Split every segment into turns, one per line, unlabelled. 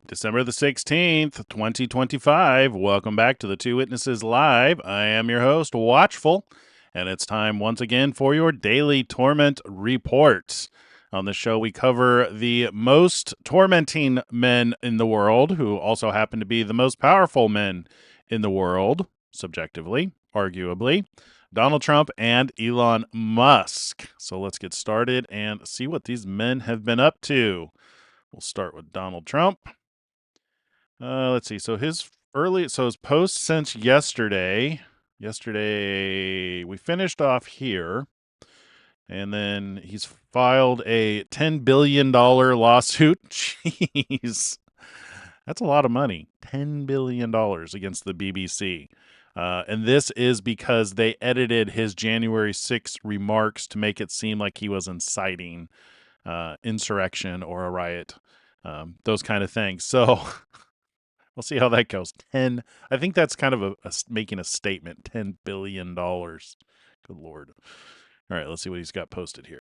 December the 16th, 2025. Welcome back to the Two Witnesses Live. I am your host, Watchful, and it's time once again for your Daily Torment Report. On this show, we cover the most tormenting men in the world, who also happen to be the most powerful men in the world, subjectively, arguably, Donald Trump and Elon Musk. So let's get started and see what these men have been up to. We'll start with Donald Trump. Let's see. So his post since yesterday. Yesterday we finished off here, and then he's filed a $10 billion lawsuit. Jeez, that's a lot of money. $10 billion against the BBC. And this is because they edited his January 6th remarks to make it seem like he was inciting insurrection or a riot, those kind of things. So we'll see how that goes. I think that's kind of making a statement. $10 billion. Good Lord. All right, let's see what he's got posted here.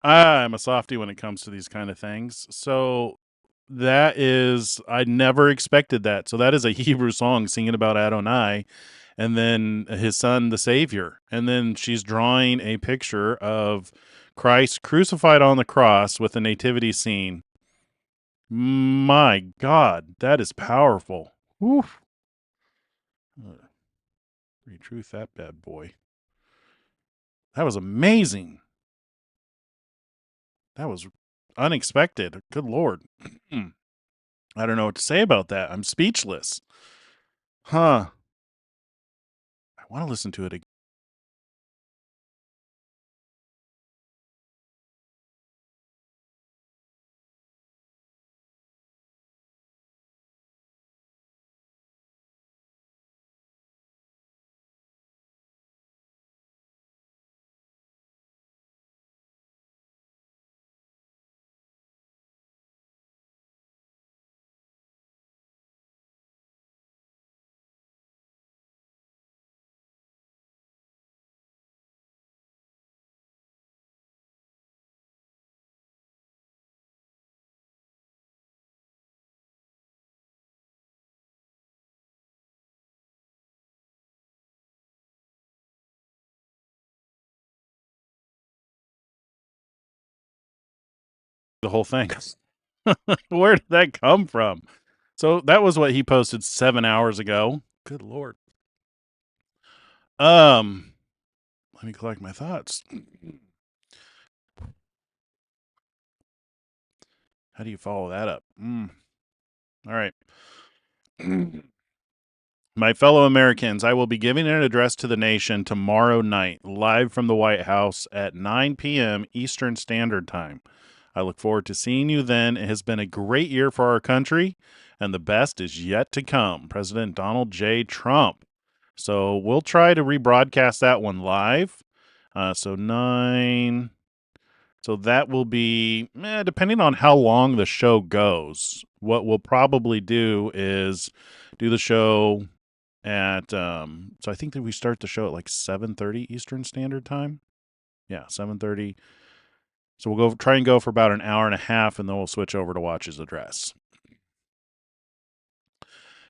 I'm a softie when it comes to these kind of things. So I never expected that. So that is a Hebrew song singing about Adonai and then his son, the Savior. And then she's drawing a picture of Christ crucified on the cross with a nativity scene. My God, that is powerful. Oof. Retruth that bad boy. That was amazing. That was unexpected. Good Lord. I don't know what to say about that. I'm speechless. Huh. I want to listen to it again. The whole thing. Where did that come from? So that was what he posted 7 hours ago. Good Lord. Let me collect my thoughts. How do you follow that up? All right. My fellow Americans, I will be giving an address to the nation tomorrow night, live from the White House at 9 p.m. Eastern Standard Time. I look forward to seeing you then. It has been a great year for our country, and the best is yet to come. President Donald J. Trump. So we'll try to rebroadcast that one live. So 9. So that will be, depending on how long the show goes, what we'll probably do is do the show at, so I think that we start the show at like 7:30 Eastern Standard Time. Yeah, 7:30. So we'll try and go for about an hour and a half, and then we'll switch over to watch his address.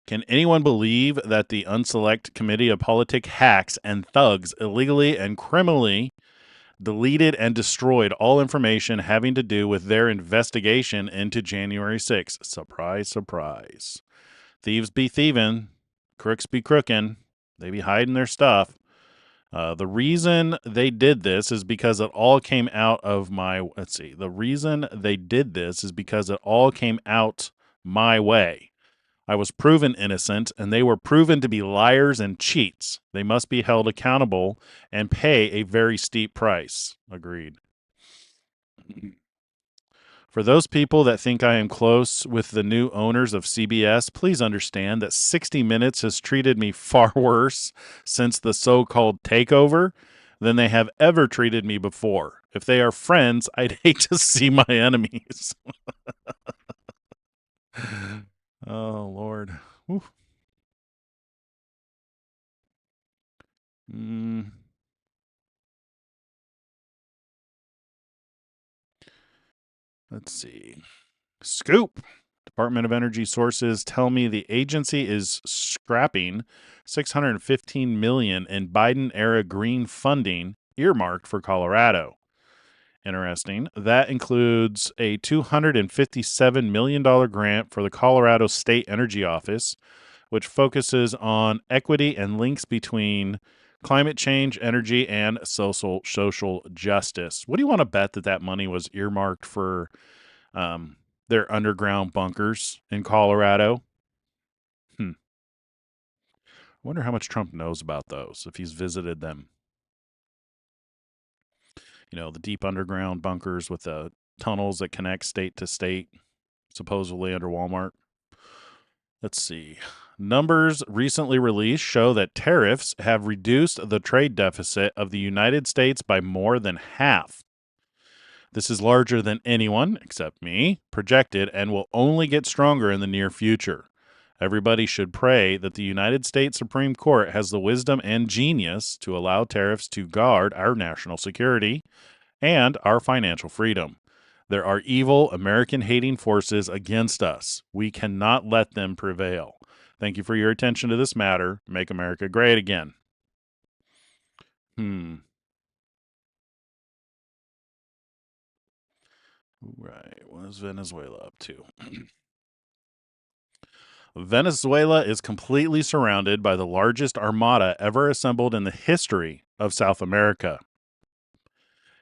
Can anyone believe that the Unselect Committee of Politic hacks and thugs illegally and criminally deleted and destroyed all information having to do with their investigation into January 6th? Surprise, surprise. Thieves be thieving, crooks be crooking. They be hiding their stuff. The reason they did this is because it all came out of my. Let's see. The reason they did this is because it all came out my way. I was proven innocent, and they were proven to be liars and cheats. They must be held accountable and pay a very steep price. Agreed. For those people that think I am close with the new owners of CBS, please understand that 60 Minutes has treated me far worse since the so called takeover than they have ever treated me before. If they are friends, I'd hate to see my enemies. Oh, Lord. Whew. Mm, let's see. Scoop. Department of Energy sources tell me the agency is scrapping 615 million in Biden-era green funding earmarked for Colorado. Interesting. That includes a $257 million grant for the Colorado State Energy Office, which focuses on equity and links between climate change, energy, and social justice. What do you want to bet that money was earmarked for their underground bunkers in Colorado? I wonder how much Trump knows about those, if he's visited them. You know, the deep underground bunkers with the tunnels that connect state to state, supposedly under Walmart. Let's see. Numbers recently released show that tariffs have reduced the trade deficit of the United States by more than half. This is larger than anyone, except me, projected and will only get stronger in the near future. Everybody should pray that the United States Supreme Court has the wisdom and genius to allow tariffs to guard our national security and our financial freedom. There are evil, American-hating forces against us. We cannot let them prevail. Thank you for your attention to this matter. Make America great again. Right. What is Venezuela up to? Venezuela is completely surrounded by the largest armada ever assembled in the history of South America.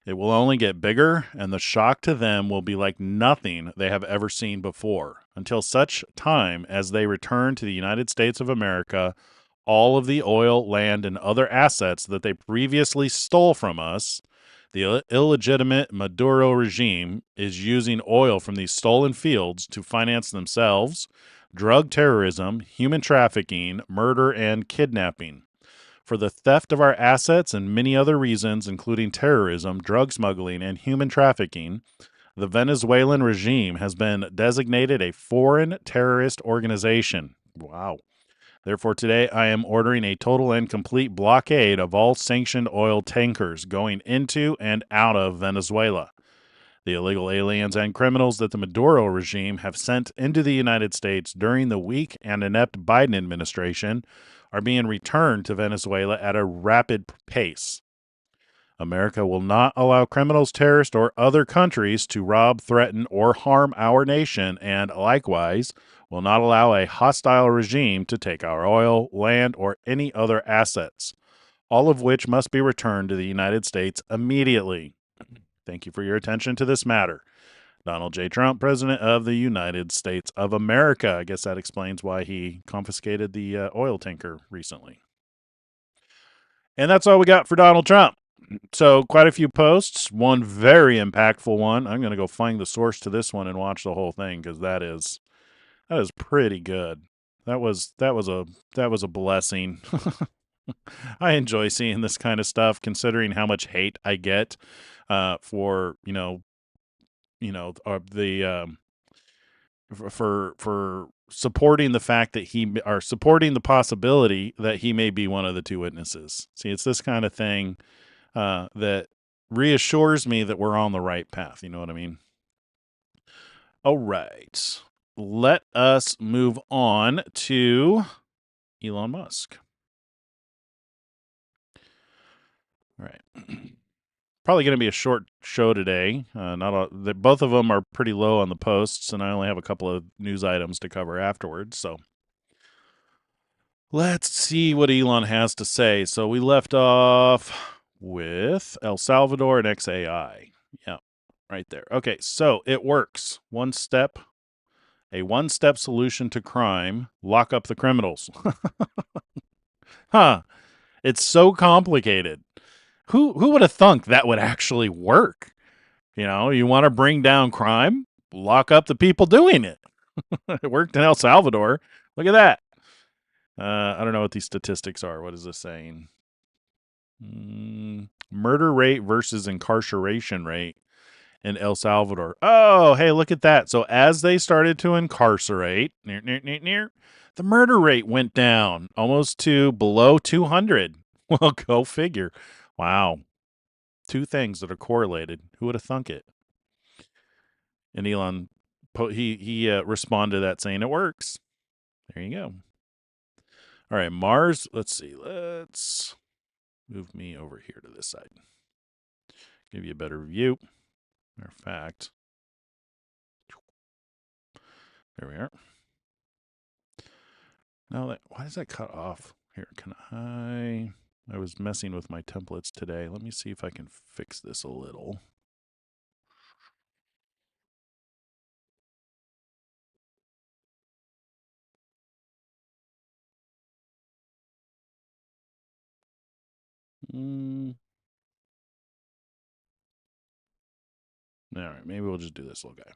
It will only get bigger, and the shock to them will be like nothing they have ever seen before. Until such time as they return to the United States of America, all of the oil, land, and other assets that they previously stole from us, the illegitimate Maduro regime is using oil from these stolen fields to finance themselves, drug terrorism, human trafficking, murder, and kidnapping. For the theft of our assets and many other reasons, including terrorism, drug smuggling, and human trafficking, the Venezuelan regime has been designated a foreign terrorist organization. Wow. Therefore, today I am ordering a total and complete blockade of all sanctioned oil tankers going into and out of Venezuela. The illegal aliens and criminals that the Maduro regime have sent into the United States during the weak and inept Biden administration are being returned to Venezuela at a rapid pace. America will not allow criminals, terrorists, or other countries to rob, threaten, or harm our nation, and likewise will not allow a hostile regime to take our oil, land, or any other assets, all of which must be returned to the United States immediately. Thank you for your attention to this matter. Donald J. Trump, President of the United States of America. I guess that explains why he confiscated the oil tanker recently. And that's all we got for Donald Trump. So, quite a few posts. One very impactful one. I'm going to go find the source to this one and watch the whole thing because that is pretty good. That was a blessing. I enjoy seeing this kind of stuff, considering how much hate I get for the for supporting the fact that supporting the possibility that he may be one of the two witnesses. See, it's this kind of thing that reassures me that we're on the right path. You know what I mean? All right. Let us move on to Elon Musk. All right. Probably going to be a short show today. Both of them are pretty low on the posts, and I only have a couple of news items to cover afterwards. So, Let's see what Elon has to say. So we left off with El Salvador and XAI. Yeah, right there. Okay, so it works. A one-step solution to crime. Lock up the criminals. Huh. It's so complicated. Who would have thunk that would actually work? You want to bring down crime? Lock up the people doing it. It worked in El Salvador. Look at that. I don't know what these statistics are. What is this saying? Murder rate versus incarceration rate in El Salvador. Oh, hey, look at that. So as they started to incarcerate, the murder rate went down almost to below 200. Well, go figure. Wow. Two things that are correlated. Who would have thunk it? And Elon, he responded to that saying it works. There you go. All right, Mars. Let's see. Let's move me over here to this side. Give you a better view. Matter of fact, there we are. Now, why does that cut off? Here, can I was messing with my templates today. Let me see if I can fix this a little. All right, maybe we'll just do this little guy.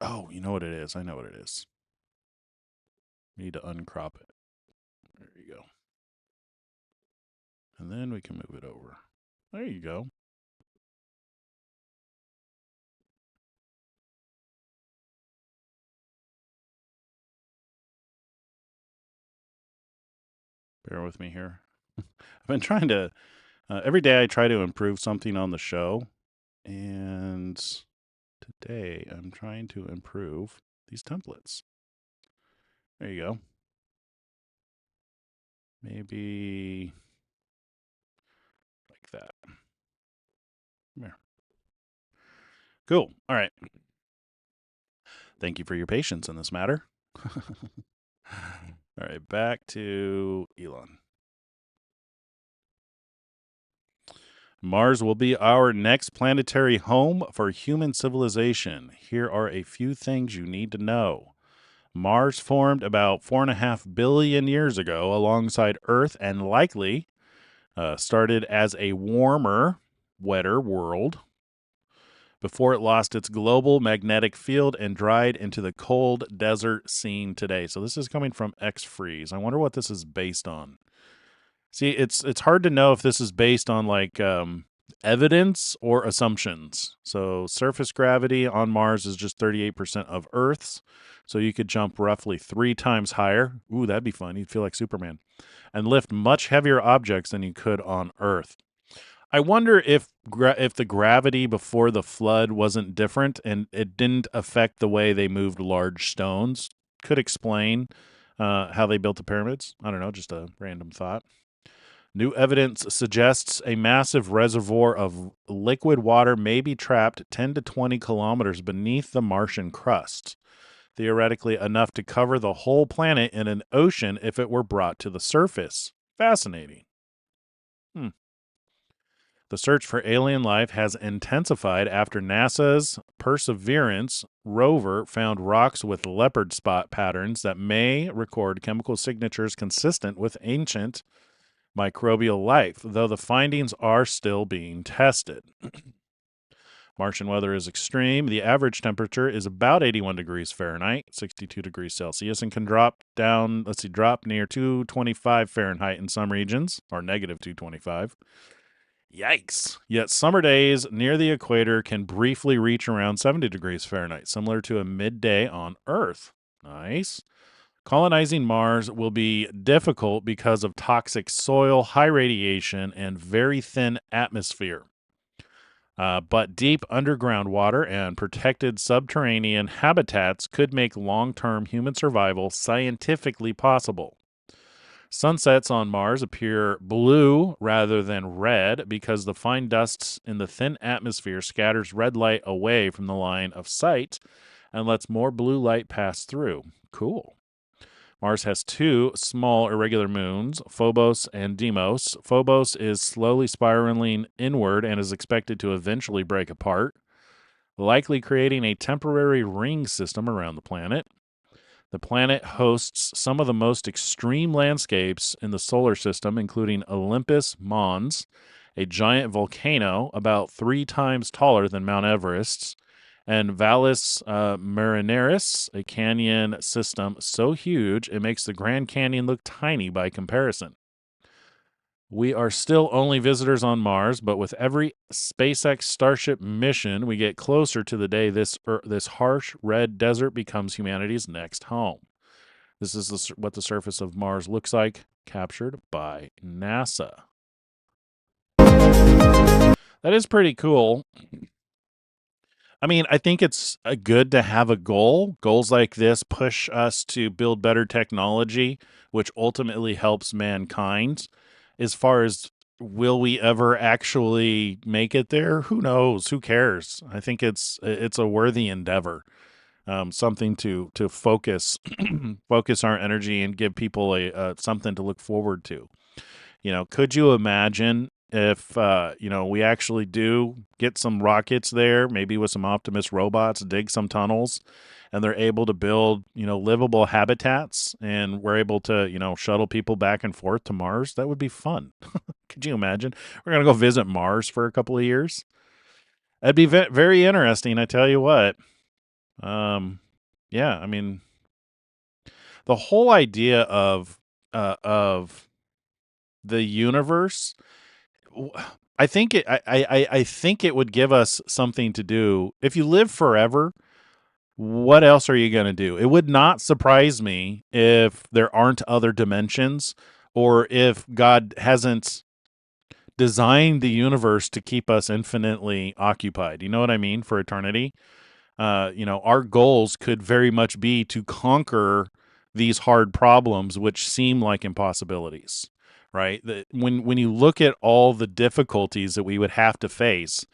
Oh, you know what it is? I know what it is. Need to uncrop it. There you go. And then we can move it over. There you go. Bear with me here. I've been trying to, every day I try to improve something on the show. And today I'm trying to improve these templates. There you go. Maybe like that. There. Cool. All right. Thank you for your patience in this matter. All right, back to Elon. Mars will be our next planetary home for human civilization. Here are a few things you need to know. Mars formed about 4.5 billion years ago alongside Earth and likely started as a warmer, wetter world before it lost its global magnetic field and dried into the cold desert seen today. So this is coming from X-Freeze. I wonder what this is based on. See, it's hard to know if this is based on like evidence or assumptions. So surface gravity on Mars is just 38% of Earth's. So you could jump roughly 3 times higher. Ooh, that'd be fun. You'd feel like Superman. And lift much heavier objects than you could on Earth. I wonder if the gravity before the flood wasn't different and it didn't affect the way they moved large stones. Could explain how they built the pyramids. I don't know, just a random thought. New evidence suggests a massive reservoir of liquid water may be trapped 10 to 20 kilometers beneath the Martian crust, theoretically enough to cover the whole planet in an ocean if it were brought to the surface. Fascinating. The search for alien life has intensified after NASA's Perseverance rover found rocks with leopard spot patterns that may record chemical signatures consistent with ancient microbial life, though the findings are still being tested. Martian weather is extreme. The average temperature is about 81 degrees Fahrenheit, 62 degrees Celsius, and can drop near 225 Fahrenheit in some regions, or negative 225. Yikes. Yet summer days near the equator can briefly reach around 70 degrees Fahrenheit, similar to a midday on Earth. Nice. Colonizing Mars will be difficult because of toxic soil, high radiation, and very thin atmosphere. But deep underground water and protected subterranean habitats could make long-term human survival scientifically possible. Sunsets on Mars appear blue rather than red because the fine dust in the thin atmosphere scatters red light away from the line of sight and lets more blue light pass through. Cool. Mars has two small irregular moons, Phobos and Deimos. Phobos is slowly spiraling inward and is expected to eventually break apart, likely creating a temporary ring system around the planet. The planet hosts some of the most extreme landscapes in the solar system, including Olympus Mons, a giant volcano about 3 times taller than Mount Everest, and Valles Marineris, a canyon system so huge it makes the Grand Canyon look tiny by comparison. We are still only visitors on Mars, but with every SpaceX Starship mission, we get closer to the day this harsh red desert becomes humanity's next home. This is what the surface of Mars looks like, captured by NASA. That is pretty cool. I mean, I think it's good to have a goal. Goals like this push us to build better technology, which ultimately helps mankind. As far as will we ever actually make it there? Who knows? Who cares? I think it's a worthy endeavor, something to focus focus our energy and give people a something to look forward to. Could you imagine if we actually do get some rockets there, maybe with some Optimus robots, dig some tunnels, and they're able to build livable habitats, and we're able to shuttle people back and forth to Mars? That would be fun. Could you imagine? We're gonna go visit Mars for a couple of years. That'd be very interesting, I tell you what. Yeah, I mean, the whole idea of the universe, I think I think it would give us something to do. If you live forever, what else are you going to do? It would not surprise me if there aren't other dimensions, or if God hasn't designed the universe to keep us infinitely occupied. You know what I mean? For eternity. Our goals could very much be to conquer these hard problems, which seem like impossibilities, right? When you look at all the difficulties that we would have to face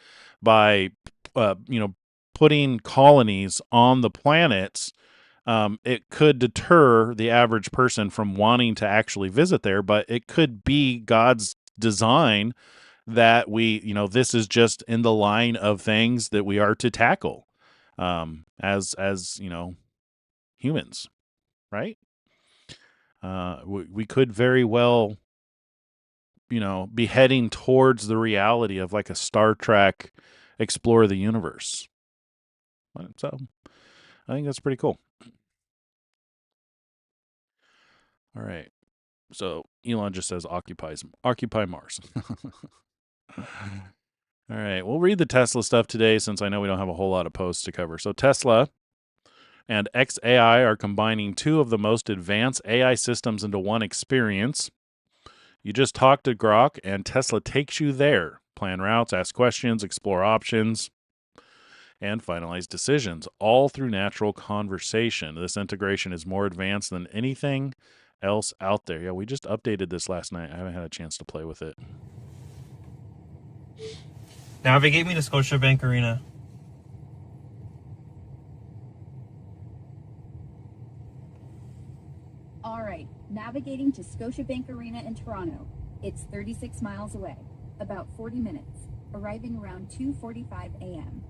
by, putting colonies on the planets, it could deter the average person from wanting to actually visit there, but it could be God's design that this is just in the line of things that we are to tackle, as humans, right? We could very well, be heading towards the reality of like a Star Trek explore the universe. So I think that's pretty cool. All right. So Elon just says occupy Mars. All right. We'll read the Tesla stuff today, since I know we don't have a whole lot of posts to cover. So Tesla and XAI are combining two of the most advanced AI systems into one experience. You just talk to Grok, and Tesla takes you there. Plan routes, ask questions, explore options, and finalize decisions, all through natural conversation. This integration is more advanced than anything else out there. Yeah, we just updated this last night. I haven't had a chance to play with it.
Navigate me to Scotiabank Arena.
All right, navigating to Scotiabank Arena in Toronto. It's 36 miles away, about 40 minutes, arriving around 2:45 a.m.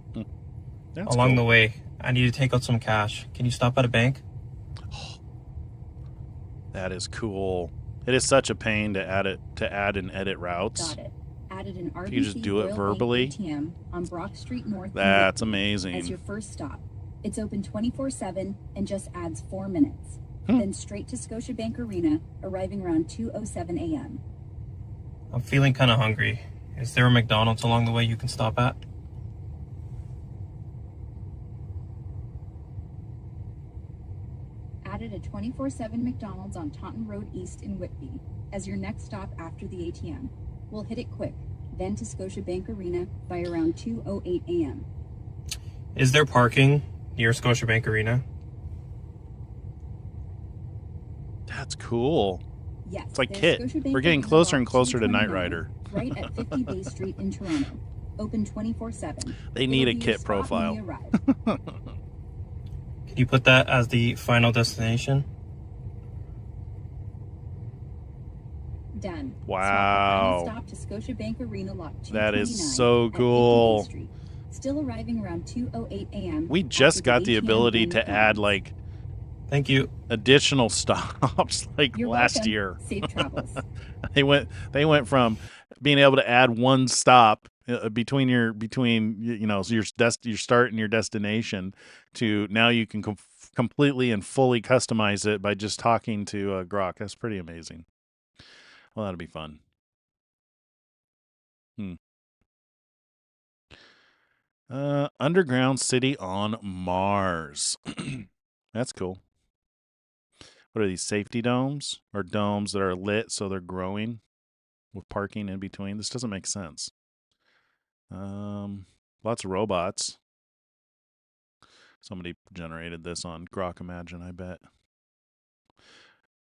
Along the way, I need to take out some cash. Can you stop at a bank?
That is cool. It is such a pain to add and edit routes.
Got it. Added an RBC
You just do it verbally.
ATM on Brock Street North.
That's amazing.
As your first stop. It's open 24/7 and just adds 4 minutes. Then straight to Scotiabank Arena, arriving around 2:07 a.m.
I'm feeling kind of hungry. Is there a McDonald's along the way you can stop at?
Added a 24/7 McDonald's on Taunton Road East in Whitby as your next stop after the ATM. We'll hit it quick, then to Scotiabank Arena by around 2:08 a.m.
Is there parking near Scotiabank Arena?
That's cool.
Yes.
It's like KIT. We're getting closer and closer to Knight Rider.
Right at 50 Bay Street in Toronto. Open 24/7.
They need a KIT profile.
Can you put that as the final destination?
Done.
Wow.
Swap the final stop to Scotiabank Arena Lot 229
That is so
at 50
cool.
Bay Street. Still arriving around 2:08 a.m.
We just got the
ATM
ability
and
to add
McDonald's.
like
Thank you.
additional stops like
You're
last
welcome.
year.
Safe travels.
They went from being able to add one stop between you know your start and your destination to now you can completely and fully customize it by just talking to Grok. That's pretty amazing. Well, that'll be fun. Underground city on Mars. That's cool. What are these, safety domes or domes that are lit so they're growing with parking in between? This doesn't make sense. Lots of robots. Somebody generated this on Grok Imagine, I bet.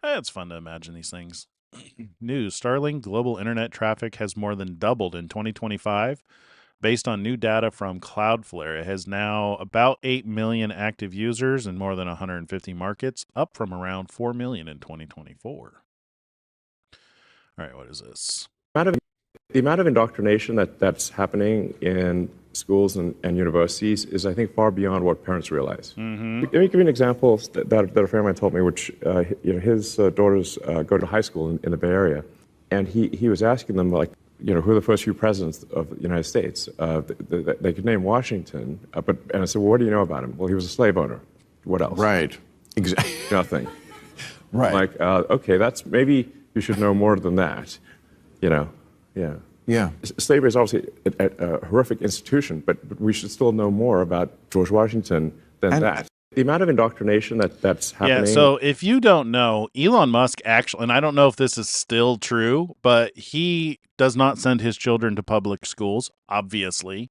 It's fun to imagine these things. News: Starlink global internet traffic has more than doubled in 2025. Based on new data from Cloudflare, it has now about 8 million active users in more than 150 markets, up from around 4 million in 2024. All right, what is this?
The amount of indoctrination that's happening in schools and universities is, I think, far beyond what parents realize.
Mm-hmm.
Let me give you an example that a friend of mine told me, which his daughters go to high school in the Bay Area, and he was asking them, like, who are the first few presidents of the United States? They could name Washington, and I said, well, what do you know about him? Well, he was a slave owner. What else?
Right. Exactly.
Nothing.
Right.
Like, okay, that's maybe you should know more than that. Yeah.
Yeah.
Slavery is obviously a horrific institution, but we should still know more about George Washington than that. The amount of indoctrination that's happening.
Yeah, so if you don't know, Elon Musk actually, and I don't know if this is still true, but he does not send his children to public schools, obviously.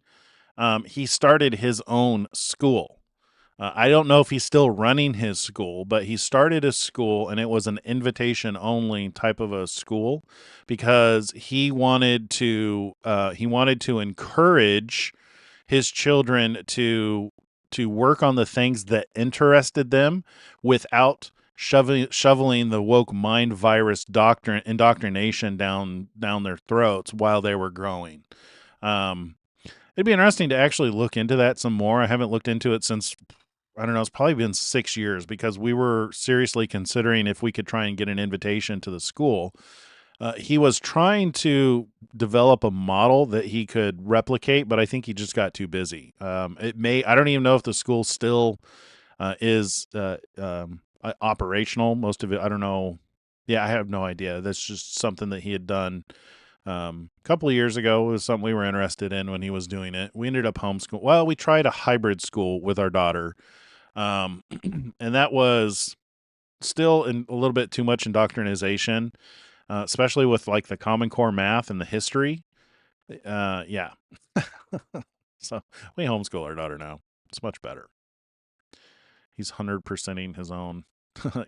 He started his own school. I don't know if he's still running his school, but he started a school, and it was an invitation-only type of a school because he wanted to encourage his children to work on the things that interested them without shoveling the woke mind virus indoctrination down their throats while they were growing. It'd be interesting to actually look into that some more. I haven't looked into it since, I don't know, it's probably been 6 years because we were seriously considering if we could try and get an invitation to the school. He was trying to develop a model that he could replicate, but I think he just got too busy. I don't even know if the school still is operational. Most of it, I don't know. Yeah, I have no idea. That's just something that he had done a couple of years ago. It was something we were interested in when he was doing it. We ended up homeschool. Well, we tried a hybrid school with our daughter, and that was still a little bit too much indoctrination. Especially with like the Common Core math and the history. Yeah. So we homeschool our daughter now. It's much better. He's 100%ing his own.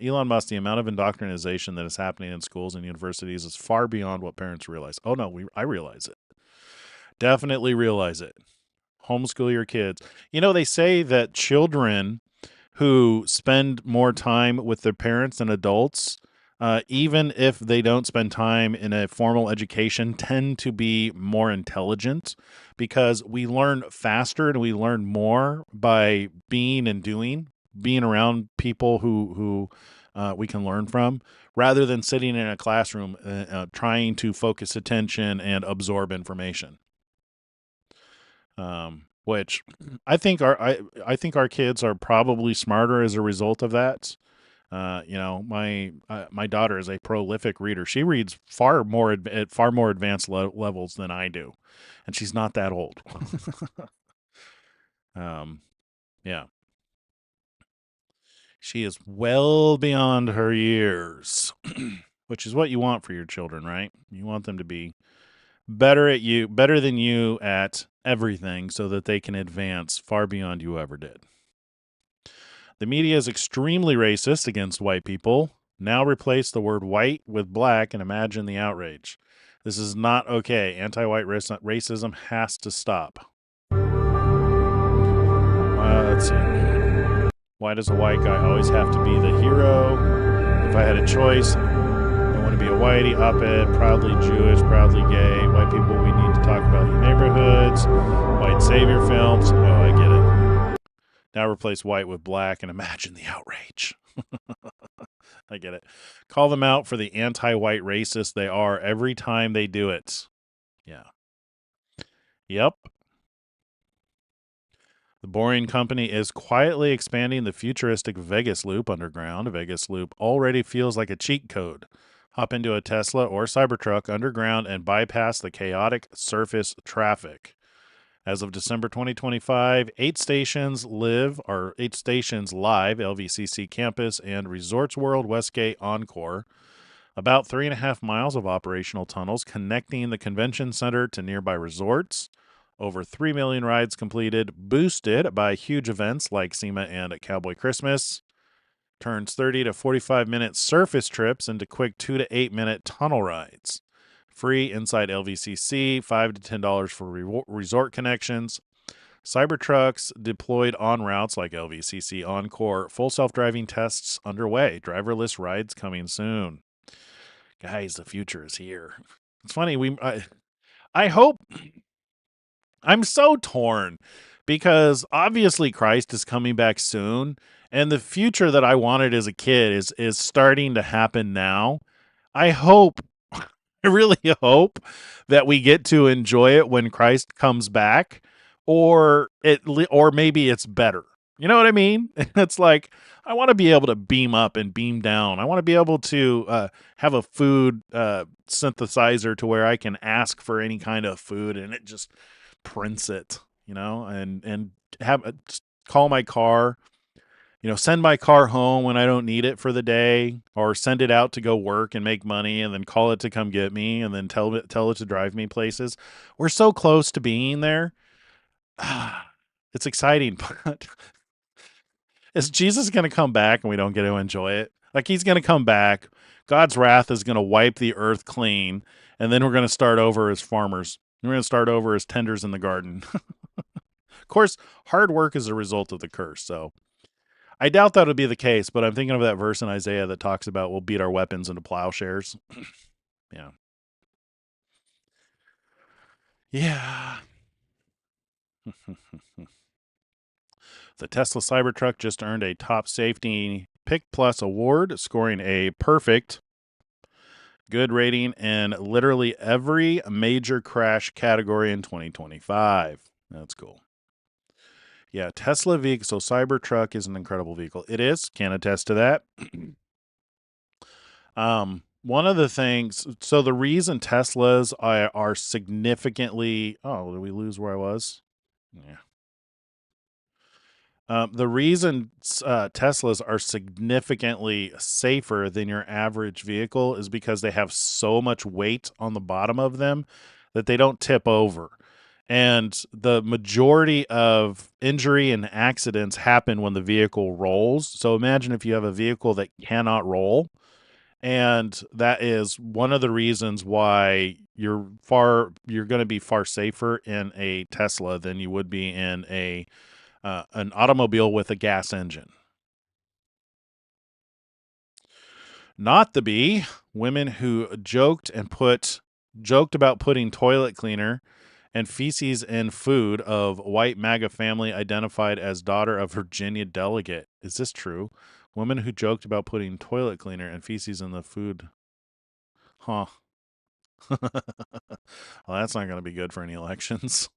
Elon Musk, the amount of indoctrination that is happening in schools and universities is far beyond what parents realize. Oh no, I realize it. Definitely realize it. Homeschool your kids. They say that children who spend more time with their parents than adults, even if they don't spend time in a formal education, tend to be more intelligent because we learn faster and we learn more by being around people who we can learn from, rather than sitting in a classroom trying to focus attention and absorb information. Which I think our kids are probably smarter as a result of that. My daughter is a prolific reader. She reads far more advanced levels than I do, and she's not that old. Yeah, she is well beyond her years, which is what you want for your children, right? You want them to be better than you at everything, so that they can advance far beyond you ever did. The media is extremely racist against white people. Now replace the word white with black and imagine the outrage. This is not okay. Anti-white racism has to stop. Let's see. Why does a white guy always have to be the hero? If I had a choice, I want to be be a whitey, op-ed, proudly Jewish, proudly gay, white people, we need to talk about your neighborhoods, white savior films. Oh, I get it. Now replace white with black and imagine the outrage. I get it. Call them out for the anti-white racist they are every time they do it. Yeah. Yep. The Boring Company is quietly expanding the futuristic Vegas Loop underground. Vegas Loop already feels like a cheat code. Hop into a Tesla or Cybertruck underground and bypass the chaotic surface traffic. As of December 2025, 8 stations live LVCC campus and Resorts World Westgate Encore. About 3.5 miles of operational tunnels connecting the convention center to nearby resorts. Over 3 million rides completed, boosted by huge events like SEMA and Cowboy Christmas. Turns 30 to 45-minute surface trips into quick 2 to 8-minute tunnel rides. Free inside LVCC, $5 to $10 for resort connections. Cybertrucks deployed on routes like LVCC Encore. Full self-driving tests underway. Driverless rides coming soon. Guys, the future is here. It's funny. I hope. I'm so torn because obviously Christ is coming back soon, and the future that I wanted as a kid is starting to happen now. I hope. I really hope that we get to enjoy it when Christ comes back, or maybe it's better. You know what I mean? It's like I want to be able to beam up and beam down. I want to be able to have a food synthesizer to where I can ask for any kind of food and it just prints it. And have call my car. Send my car home when I don't need it for the day, or send it out to go work and make money and then call it to come get me and then tell it to drive me places. We're so close to being there. It's exciting, but is Jesus going to come back and we don't get to enjoy it? Like, he's going to come back. God's wrath is going to wipe the earth clean, and then we're going to start over as farmers. We're going to start over as tenders in the garden. Of course, hard work is a result of the curse, so I doubt that would be the case, but I'm thinking of that verse in Isaiah that talks about we'll beat our weapons into plowshares. Yeah. Yeah. The Tesla Cybertruck just earned a top safety Pick Plus award, scoring a perfect good rating in literally every major crash category in 2025. That's cool. Yeah, Tesla vehicle. So Cybertruck is an incredible vehicle. It is. Can attest to that. One of the things, so the reason Teslas are significantly, did we lose where I was? Yeah. The reason Teslas are significantly safer than your average vehicle is because they have so much weight on the bottom of them that they don't tip over. And the majority of injury and accidents happen when the vehicle rolls. So imagine if you have a vehicle that cannot roll. And that is one of the reasons why you're going to be far safer in a Tesla than you would be in an automobile with a gas engine. Not the bee. Women who joked about putting toilet cleaner and feces in food of white MAGA family identified as daughter of Virginia delegate. Is this true? Women who joked about putting toilet cleaner and feces in the food. Huh. Well, that's not going to be good for any elections.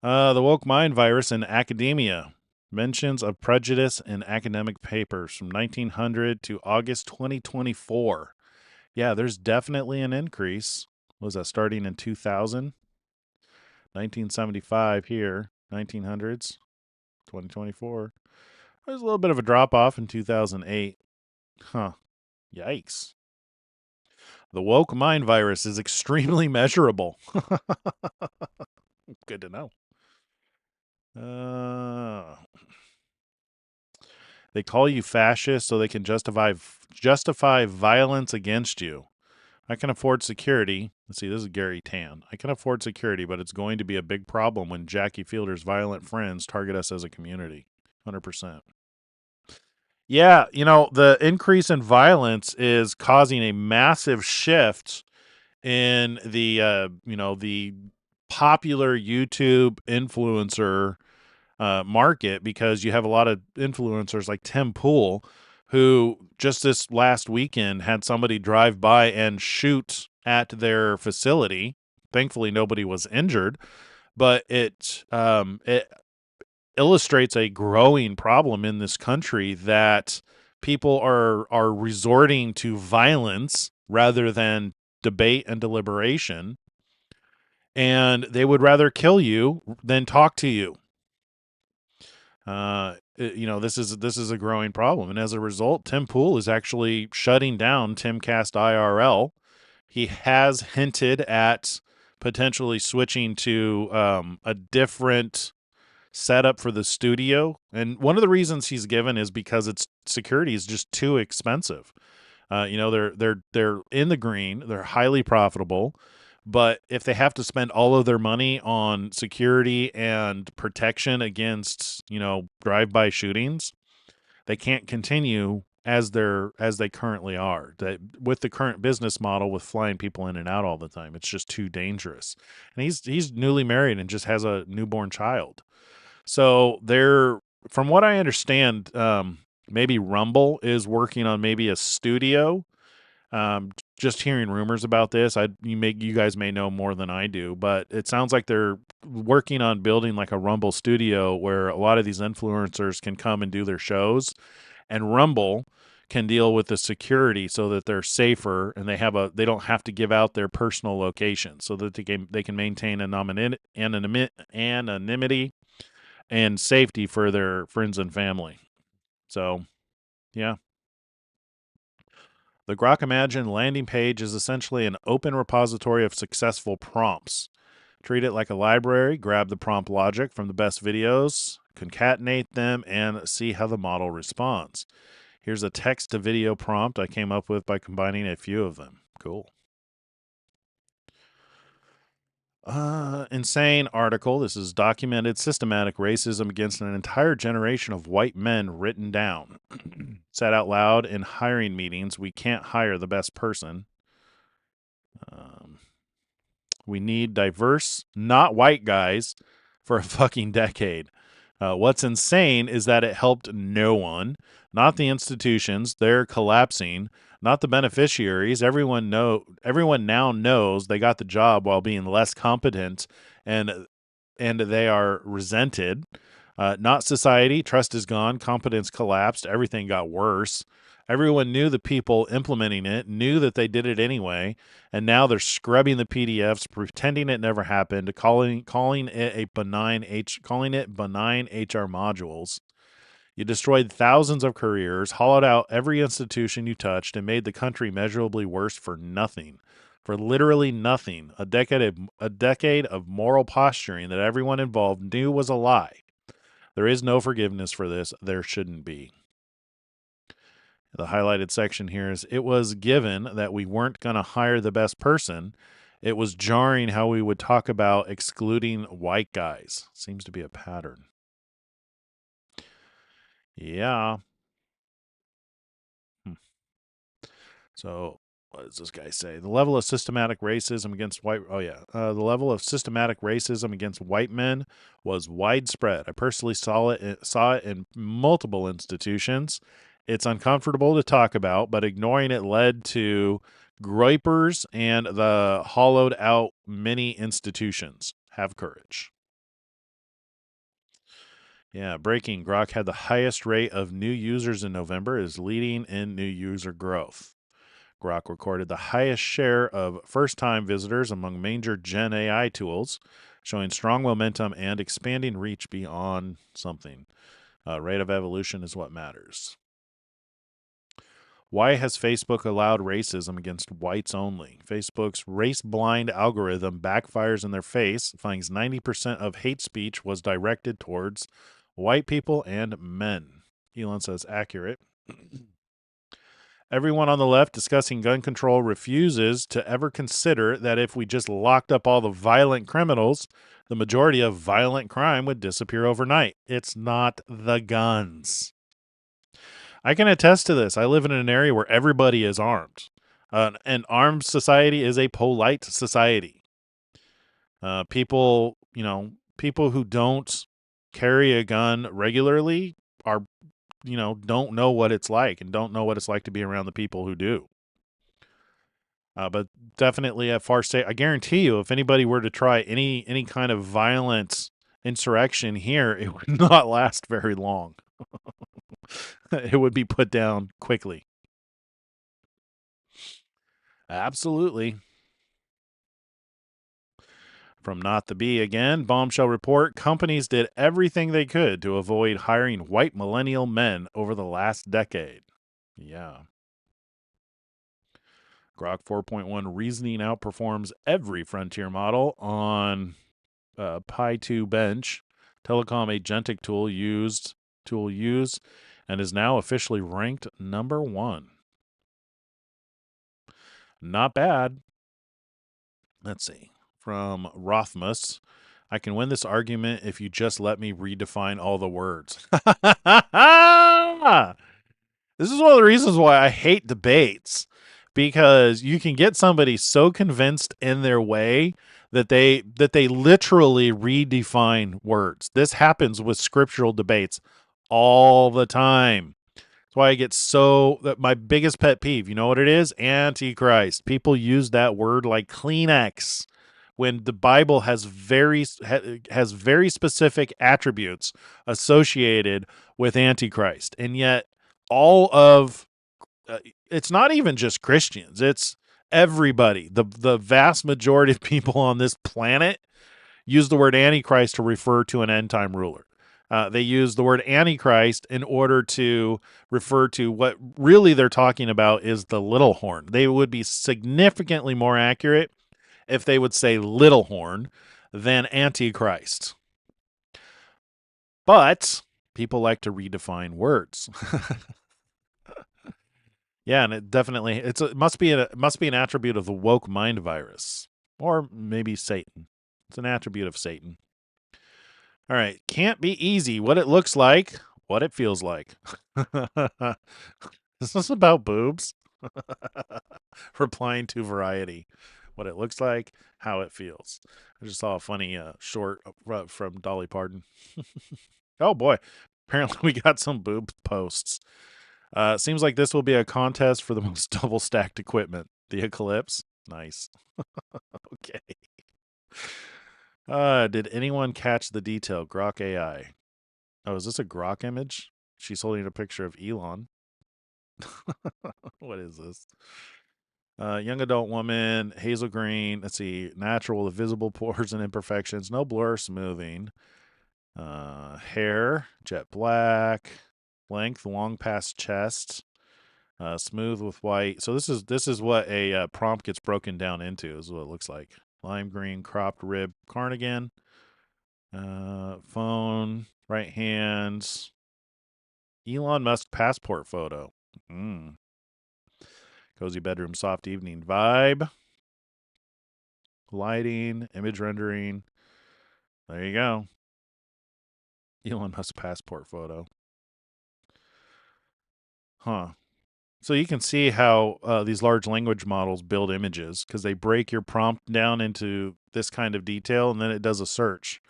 The woke mind virus in academia. Mentions of prejudice in academic papers from 1900 to August 2024. Yeah, there's definitely an increase. Was that starting in 2000? 1975 here, 1900s, 2024. There's a little bit of a drop off in 2008. Huh. Yikes. The woke mind virus is extremely measurable. Good to know. They call you fascist so they can justify violence against you. I can afford security. Let's see, this is Gary Tan. I can afford security, but it's going to be a big problem when Jackie Fielder's violent friends target us as a community. 100%. Yeah, the increase in violence is causing a massive shift in the popular YouTube influencer market, because you have a lot of influencers like Tim Pool, who just this last weekend had somebody drive by and shoot at their facility. Thankfully, nobody was injured, but it illustrates a growing problem in this country, that people are resorting to violence rather than debate and deliberation, and they would rather kill you than talk to you. This is a growing problem, and as a result, Tim Pool is actually shutting down Timcast IRL. He has hinted at potentially switching to a different setup for the studio, and one of the reasons he's given is because its security is just too expensive. They're in the green, they're highly profitable, but if they have to spend all of their money on security and protection against, drive-by shootings, they can't continue as they currently are. That with the current business model with flying people in and out all the time, it's just too dangerous. And he's newly married and just has a newborn child. So from what I understand, maybe Rumble is working on maybe a studio. Just hearing rumors about this, you guys may know more than I do, but it sounds like they're working on building like a Rumble studio where a lot of these influencers can come and do their shows, and Rumble can deal with the security so that they're safer, and they don't have to give out their personal location, so that they can maintain anonymity and safety for their friends and family. So, yeah. The Grok Imagine landing page is essentially an open repository of successful prompts. Treat it like a library, grab the prompt logic from the best videos, concatenate them, and see how the model responds. Here's a text to video prompt I came up with by combining a few of them. Cool. Insane article. This is documented systematic racism against an entire generation of white men written down. Said out loud in hiring meetings, we can't hire the best person. We need diverse, not white guys for a fucking decade. What's insane is that it helped no one, not the institutions. They're collapsing, not the beneficiaries. Everyone now knows they got the job while being less competent, and they are resented. Not society. Trust is gone. Competence collapsed. Everything got worse. Everyone knew the people implementing it, knew that they did it anyway, and now they're scrubbing the PDFs, pretending it never happened, calling it benign HR modules. You destroyed thousands of careers, hollowed out every institution you touched, and made the country measurably worse for nothing. For literally nothing. A decade of moral posturing that everyone involved knew was a lie. There is no forgiveness for this. There shouldn't be. The highlighted section here is, it was given that we weren't going to hire the best person. It was jarring how we would talk about excluding white guys. Seems to be a pattern. Yeah. So what does this guy say? The level of systematic racism against the level of systematic racism against white men was widespread. I personally saw it in multiple institutions. It's uncomfortable to talk about, but ignoring it led to groypers and the hollowed out many institutions. Have courage. Yeah, breaking. Grok had the highest rate of new users in November, is leading in new user growth. Grok recorded the highest share of first-time visitors among major Gen AI tools, showing strong momentum and expanding reach beyond something. Rate of evolution is what matters. Why has Facebook allowed racism against whites only? Facebook's race-blind algorithm backfires in their face, finds 90% of hate speech was directed towards white people and men. Elon says accurate. Everyone on the left discussing gun control refuses to ever consider that if we just locked up all the violent criminals, the majority of violent crime would disappear overnight. It's not the guns. I can attest to this. I live in an area where everybody is armed. An armed society is a polite society. People, people who don't carry a gun regularly are, don't know what it's like and don't know what it's like to be around the people who do. But definitely at far state, I guarantee you, if anybody were to try any kind of violent insurrection here, it would not last very long. It would be put down quickly. Absolutely. From Not the Bee again, Bombshell report, companies did everything they could to avoid hiring white millennial men over the last decade. Yeah. Grok 4.1 reasoning outperforms every frontier model on Pi 2 bench. Telecom agentic tool used and is now officially ranked number 1. Not bad. Let's see. From Rothmus, I can win this argument if you just let me redefine all the words. This is one of the reasons why I hate debates, because you can get somebody so convinced in their way that they literally redefine words. This happens with scriptural debates all the time. That's why I get that my biggest pet peeve, you know what it is? Antichrist. People use that word like Kleenex when the Bible has very specific attributes associated with Antichrist. And yet all of it's not even just Christians, it's everybody. The vast majority of people on this planet use the word Antichrist to refer to an end time ruler. They use the word Antichrist in order to refer to what really they're talking about is the little horn. They would be significantly more accurate if they would say little horn than Antichrist. But people like to redefine words. Yeah, and it must be an attribute of the woke mind virus, or maybe Satan. It's an attribute of Satan. All right, can't be easy. What it looks like, what it feels like. Is this about boobs? Replying to Variety. What it looks like, how it feels. I just saw a funny short from Dolly Parton. Oh boy, apparently we got some boob posts. Seems like this will be a contest for the most double stacked equipment. The Eclipse. Nice. Okay. Did anyone catch the detail? Grok AI. Oh, is this a Grok image? She's holding a picture of Elon. What is this? Young adult woman, hazel green. Let's see. Natural with visible pores and imperfections. No blur, smoothing. Hair, jet black. Length, long past chest. Smooth with white. So this is what a prompt gets broken down into, is what it looks like. Lime green, cropped rib cardigan. Phone, right hand. Elon Musk passport photo. Cozy bedroom, soft evening vibe. Lighting, image rendering. There you go. Elon Musk passport photo. Huh. So you can see how these large language models build images, because they break your prompt down into this kind of detail, and then it does a search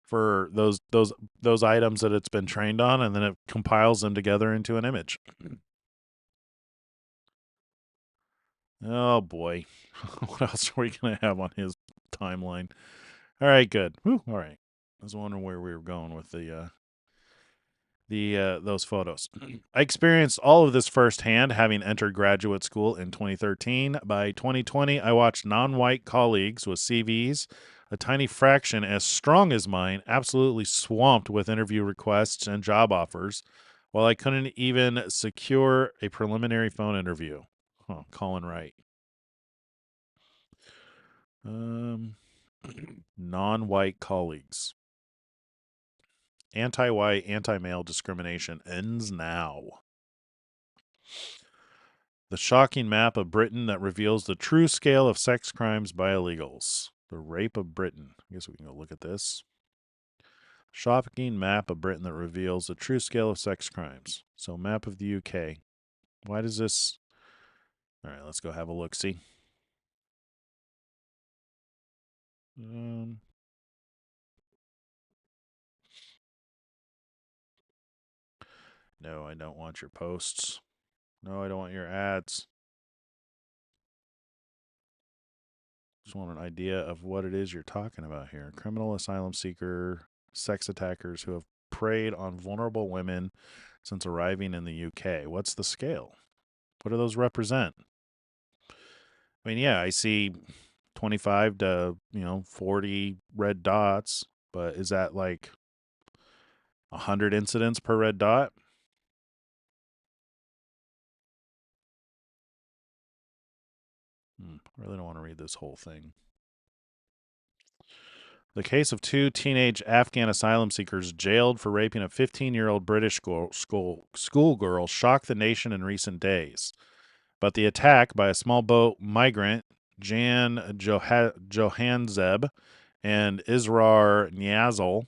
for those items that it's been trained on, and then it compiles them together into an image. Oh boy. What else are we going to have on his timeline? All right, good. Whew, all right. I was wondering where we were going with those photos. I experienced all of this firsthand, having entered graduate school in 2013. By 2020, I watched non-white colleagues with CVs, a tiny fraction as strong as mine, absolutely swamped with interview requests and job offers, while I couldn't even secure a preliminary phone interview. Colin Wright. Non-white colleagues. Anti-white, anti-male discrimination ends now. The shocking map of Britain that reveals the true scale of sex crimes by illegals. The rape of Britain. I guess we can go look at this. Shocking map of Britain that reveals the true scale of sex crimes. So, map of the UK. Why does this... All right, let's go have a look-see. No, I don't want your posts. No, I don't want your ads. Just want an idea of what it is you're talking about here. Criminal asylum seeker, sex attackers who have preyed on vulnerable women since arriving in the UK. What's the scale? What do those represent? I mean, yeah, I see 25 to, 40 red dots, but is that like 100 incidents per red dot? I really don't want to read this whole thing. The case of two teenage Afghan asylum seekers jailed for raping a 15-year-old British schoolgirl shocked the nation in recent days. But the attack by a small boat migrant, Jan Johanzeb and Israr Niazal,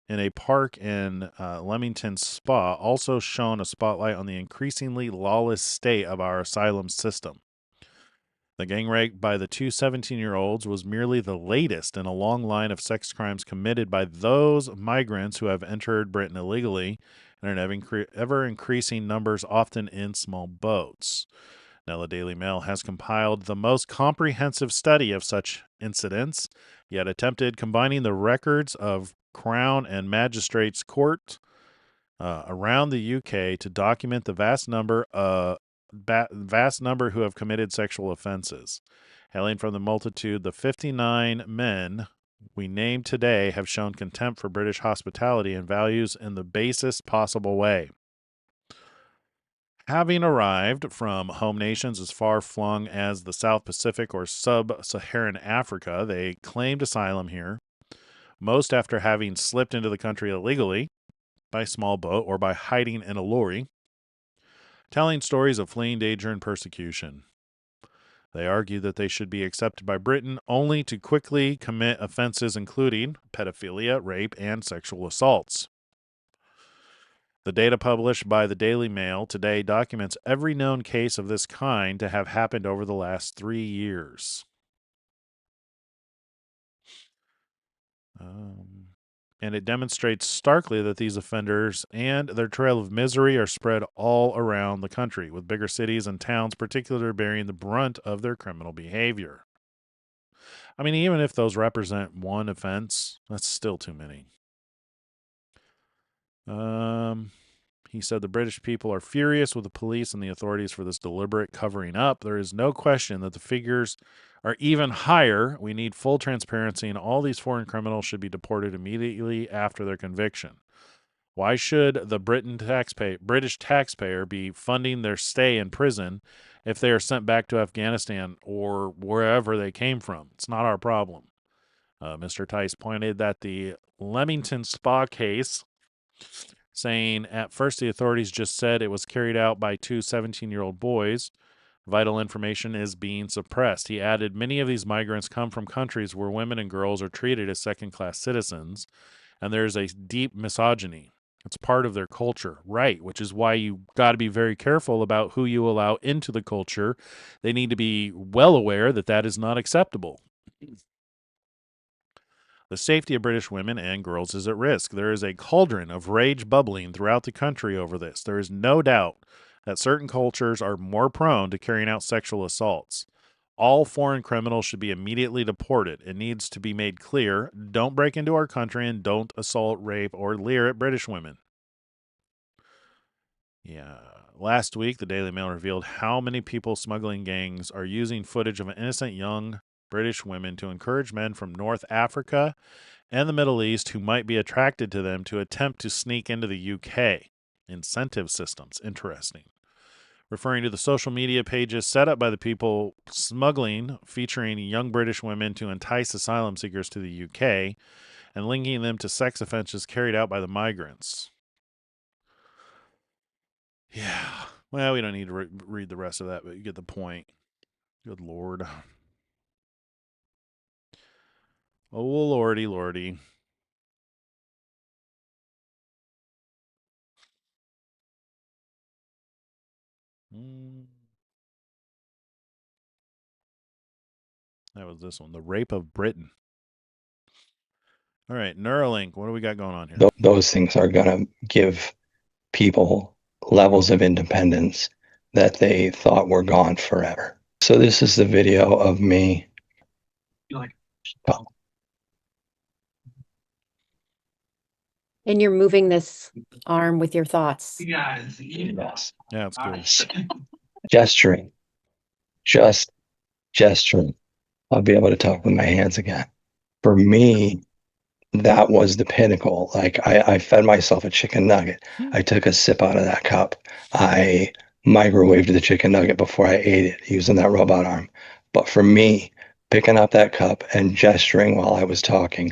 in a park in Leamington Spa, also shone a spotlight on the increasingly lawless state of our asylum system. The gang rape by the two 17-year-olds was merely the latest in a long line of sex crimes committed by those migrants who have entered Britain illegally and in ever-increasing numbers, often in small boats. Now, the Daily Mail has compiled the most comprehensive study of such incidents, yet attempted combining the records of Crown and Magistrates Court around the UK to document the vast number who have committed sexual offenses. Hailing from the multitude, the 59 men we named today have shown contempt for British hospitality and values in the basest possible way. Having arrived from home nations as far-flung as the South Pacific or sub-Saharan Africa, they claimed asylum here, most after having slipped into the country illegally, by small boat or by hiding in a lorry, telling stories of fleeing danger and persecution. They argue that they should be accepted by Britain only to quickly commit offenses including pedophilia, rape, and sexual assaults. The data published by the Daily Mail today documents every known case of this kind to have happened over the last 3 years. And it demonstrates starkly that these offenders and their trail of misery are spread all around the country, with bigger cities and towns particularly bearing the brunt of their criminal behavior. I mean, even if those represent one offense, that's still too many. He said the British people are furious with the police and the authorities for this deliberate covering up. There is no question that the figures are even higher. We need full transparency, and all these foreign criminals should be deported immediately after their conviction. Why should the British taxpayer be funding their stay in prison if they are sent back to Afghanistan or wherever they came from? It's not our problem. Mr. Tice pointed that the Leamington Spa case, saying at first the authorities just said it was carried out by two 17-year-old boys. Vital information is being suppressed. He added, many of these migrants come from countries where women and girls are treated as second-class citizens, and there's a deep misogyny. It's part of their culture, right, which is why you got to be very careful about who you allow into the culture. They need to be well aware that that is not acceptable. The safety of British women and girls is at risk. There is a cauldron of rage bubbling throughout the country over this. There is no doubt that certain cultures are more prone to carrying out sexual assaults. All foreign criminals should be immediately deported. It needs to be made clear, don't break into our country and don't assault, rape, or leer at British women. Yeah. Last week, the Daily Mail revealed how many people smuggling gangs are using footage of innocent young British women to encourage men from North Africa and the Middle East who might be attracted to them to attempt to sneak into the UK. Incentive systems. Interesting. Referring to the social media pages set up by the people smuggling, featuring young British women to entice asylum seekers to the UK and linking them to sex offenses carried out by the migrants. Yeah. Well, we don't need to read the rest of that, but you get the point. Good Lord. Oh, lordy, lordy. That was this one, The Rape of Britain. All right, Neuralink, what do we got going on here?
Those things are going to give people levels of independence that they thought were gone forever. So this is the video of me.
And you're moving this arm with your thoughts.
Yes.
Yeah, it's cool.
Gesturing. Just gesturing. I'll be able to talk with my hands again. For me, that was the pinnacle. Like I fed myself a chicken nugget. I took a sip out of that cup. I microwaved the chicken nugget before I ate it using that robot arm. But for me, picking up that cup and gesturing while I was talking,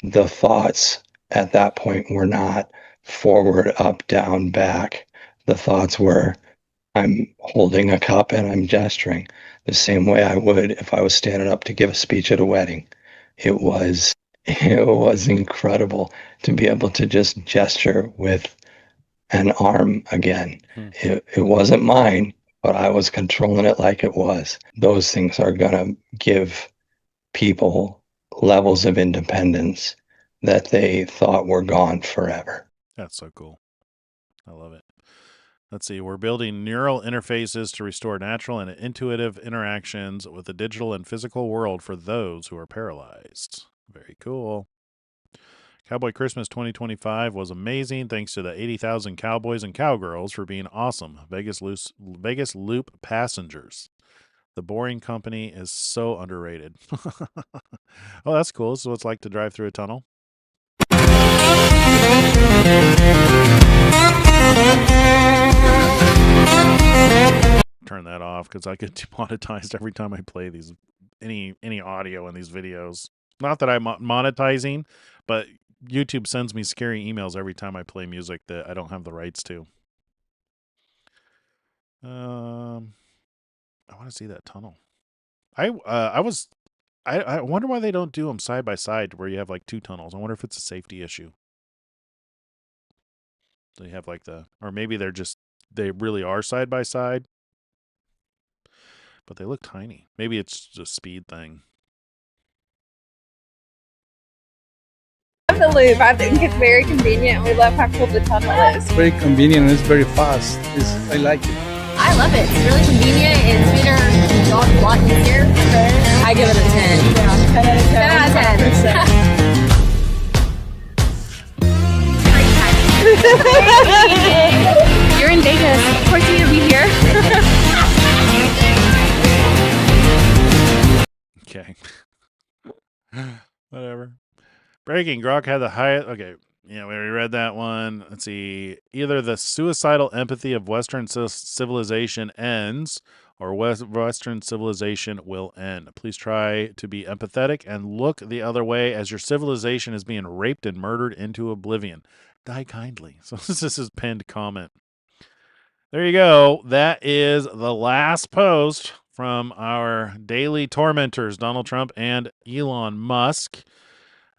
the thoughts at that point were not forward, up, down, back. The thoughts were, I'm holding a cup and I'm gesturing the same way I would if I was standing up to give a speech at a wedding. It was incredible to be able to just gesture with an arm again. It wasn't mine, but I was controlling it like it was. Those things are going to give people levels of independence that they thought were gone forever.
That's so cool. I love it. Let's see. We're building neural interfaces to restore natural and intuitive interactions with the digital and physical world for those who are paralyzed. Very cool. Cowboy Christmas 2025 was amazing. Thanks to the 80,000 cowboys and cowgirls for being awesome Vegas Loop passengers. The Boring Company is so underrated. Oh, that's cool. So it's like to drive through a tunnel. Turn that off because I get demonetized every time I play these any audio in these videos. Not that I'm monetizing, but YouTube sends me scary emails every time I play music that I don't have the rights to. I want to see that tunnel. I wonder why they don't do them side by side where you have like two tunnels. I wonder if it's a safety issue. They have like or maybe they really are side by side, but they look tiny. Maybe it's just a speed thing.
The loop. I think it's very convenient. We love how cool the tunnel is.
It's very convenient and it's very fast. I like it.
I love it. It's really convenient. It's sweeter. It's a lot easier. I give it a 10.
Yeah, 10 out of 10.
You're in Vegas. Of course you're going to be here.
Okay. Whatever. Breaking. Grok had the highest. Okay. Yeah, we already read that one. Let's see. Either the suicidal empathy of Western civilization ends or Western civilization will end. Please try to be empathetic and look the other way as your civilization is being raped and murdered into oblivion. Die kindly. So this is his pinned comment. There you go. That is the last post from our daily tormentors, Donald Trump and Elon Musk.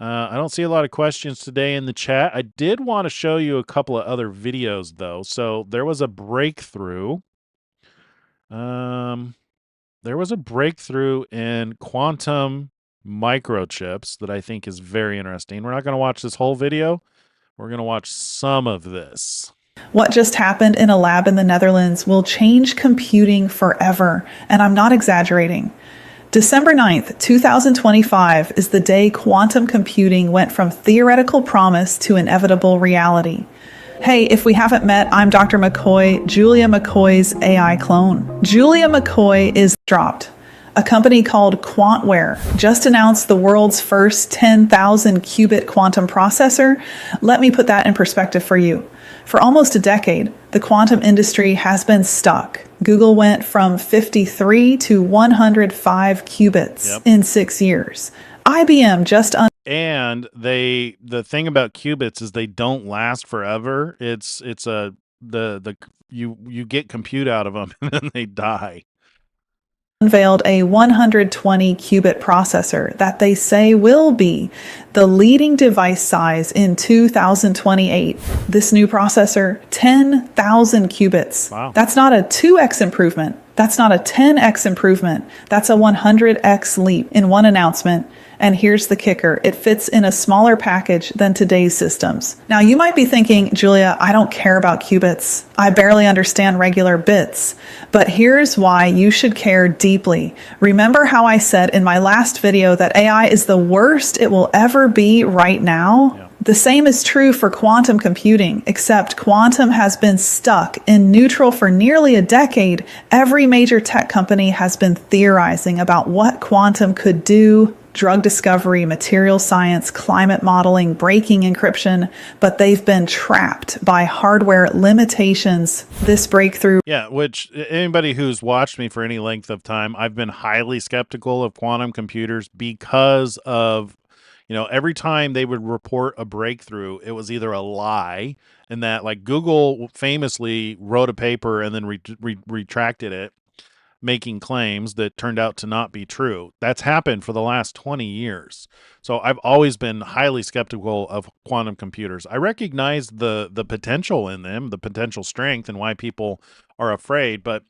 I don't see a lot of questions today in the chat. I did want to show you a couple of other videos, though. So there was a breakthrough. There was a breakthrough in quantum microchips that I think is very interesting. We're not going to watch this whole video. We're going to watch some of this.
What just happened in a lab in the Netherlands will change computing forever, and I'm not exaggerating. December 9th, 2025 is the day quantum computing went from theoretical promise to inevitable reality. Hey, if we haven't met, I'm Dr. McCoy, Julia McCoy's AI clone. Julia McCoy is dropped. A company called Quantware just announced the world's first 10,000 qubit quantum processor. Let me put that in perspective for you. For almost a decade, the quantum industry has been stuck. Google went from 53 to 105 qubits in 6 years. IBM just
and the thing about qubits is they don't last forever. You get compute out of them and then they die.
unveiled a 120 qubit processor that they say will be the leading device size in 2028. This new processor, 10,000 qubits.
Wow.
That's not a 2x improvement. That's not a 10x improvement. That's a 100x leap in one announcement. And here's the kicker. It fits in a smaller package than today's systems. Now, you might be thinking, Julia, I don't care about qubits. I barely understand regular bits. But here's why you should care deeply. Remember how I said in my last video that AI is the worst it will ever be right now? Yeah. The same is true for quantum computing, except quantum has been stuck in neutral for nearly a decade. Every major tech company has been theorizing about what quantum could do. Drug discovery, material science, climate modeling, breaking encryption, but they've been trapped by hardware limitations. This breakthrough.
Yeah, which anybody who's watched me for any length of time, I've been highly skeptical of quantum computers because of, every time they would report a breakthrough, it was either a lie, and that, like, Google famously wrote a paper and then retracted it, making claims that turned out to not be true. That's happened for the last 20 years. So I've always been highly skeptical of quantum computers. I recognize the potential in them, the potential strength, and why people are afraid, but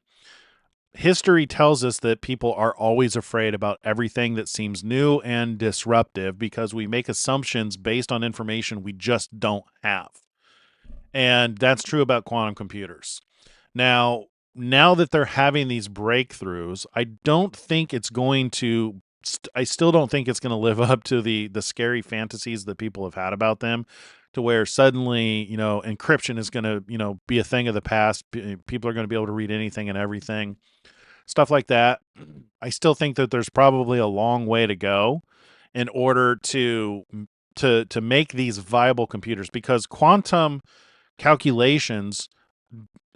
history tells us that people are always afraid about everything that seems new and disruptive because we make assumptions based on information we just don't have. And that's true about quantum computers. Now that they're having these breakthroughs, I don't think it's going to, I still don't think it's going to live up to the scary fantasies that people have had about them, to where suddenly, encryption is going to, be a thing of the past. People are going to be able to read anything and everything, stuff like that. I still think that there's probably a long way to go in order to make these viable computers, because quantum calculations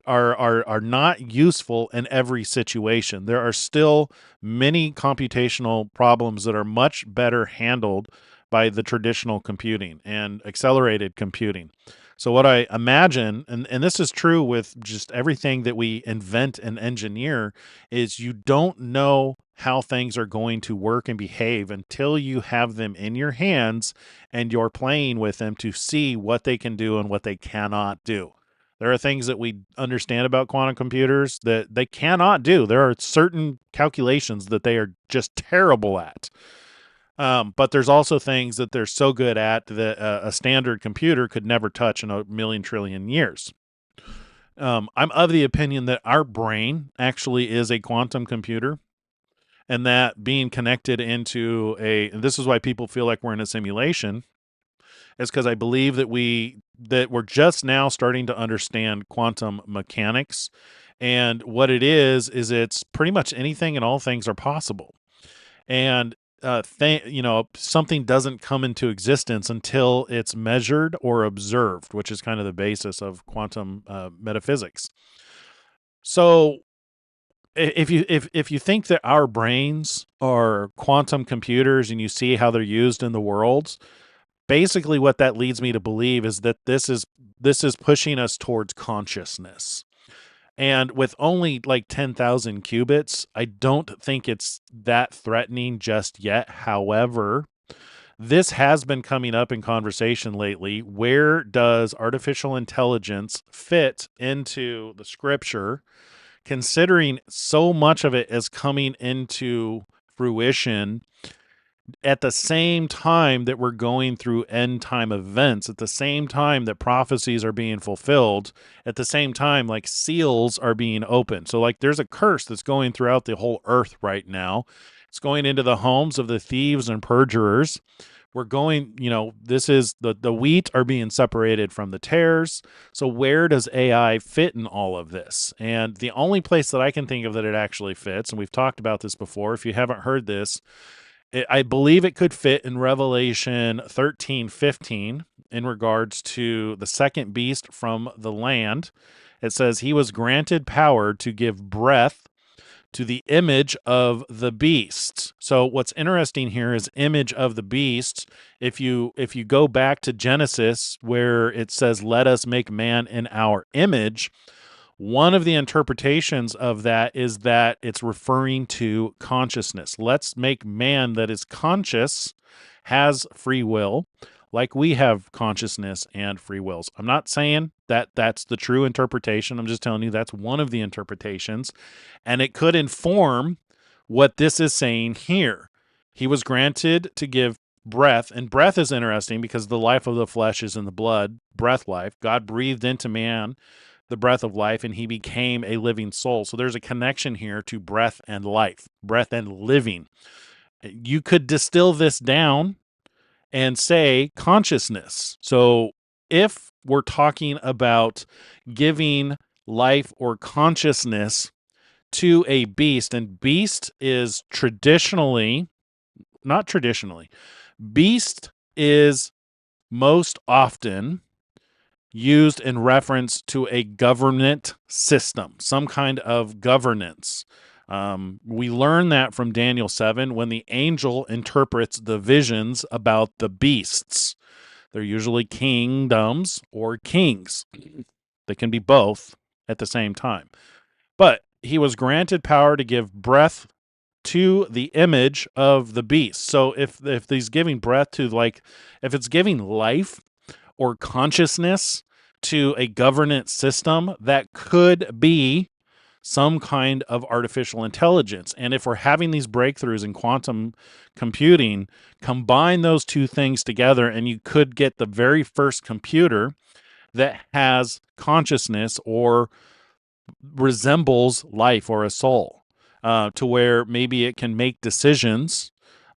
are not useful in every situation. There are still many computational problems that are much better handled by the traditional computing and accelerated computing. So what I imagine, and this is true with just everything that we invent and engineer, is you don't know how things are going to work and behave until you have them in your hands and you're playing with them to see what they can do and what they cannot do. There are things that we understand about quantum computers that they cannot do. There are certain calculations that they are just terrible at. But there's also things that they're so good at that a standard computer could never touch in a million trillion years. I'm of the opinion that our brain actually is a quantum computer, and that being connected into and this is why people feel like we're in a simulation, is because I believe that we're just now starting to understand quantum mechanics, and what it is it's pretty much anything and all things are possible. And something doesn't come into existence until it's measured or observed, which is kind of the basis of quantum metaphysics. So if you think that our brains are quantum computers and you see how they're used in the world, basically what that leads me to believe is that this is pushing us towards consciousness. And with only like 10,000 qubits, I don't think it's that threatening just yet. However, this has been coming up in conversation lately. Where does artificial intelligence fit into the scripture, considering so much of it is coming into fruition at the same time that we're going through end time events, at the same time that prophecies are being fulfilled, at the same time, like, seals are being opened. So, like, there's a curse that's going throughout the whole earth right now. It's going into the homes of the thieves and perjurers. We're going, this is the wheat are being separated from the tares. So where does AI fit in all of this? And the only place that I can think of that it actually fits, and we've talked about this before, if you haven't heard this, I believe it could fit in Revelation 13:15 in regards to the second beast from the land. It says he was granted power to give breath to the image of the beast. So what's interesting here is image of the beast. If you go back to Genesis where it says, let us make man in our image, One of the interpretations of that is that it's referring to consciousness. Let's make man that is conscious, has free will, like we have consciousness and free wills. I'm not saying that that's the true interpretation. I'm just telling you that's one of the interpretations, and it could inform what this is saying here. He was granted to give breath, and breath is interesting because the life of the flesh is in the blood, breath life. God breathed into man the breath of life, and he became a living soul. So there's a connection here to breath and life, breath and living. You could distill this down and say consciousness. So if we're talking about giving life or consciousness to a beast, and beast is beast is most often used in reference to a government system, some kind of governance. We learn that from Daniel 7 when the angel interprets the visions about the beasts. They're usually kingdoms or kings. They can be both at the same time. But he was granted power to give breath to the image of the beast. So if he's giving breath to, like, if it's giving life or consciousness to a governance system, that could be some kind of artificial intelligence. And if we're having these breakthroughs in quantum computing, combine those two things together, and you could get the very first computer that has consciousness or resembles life or a soul, to where maybe it can make decisions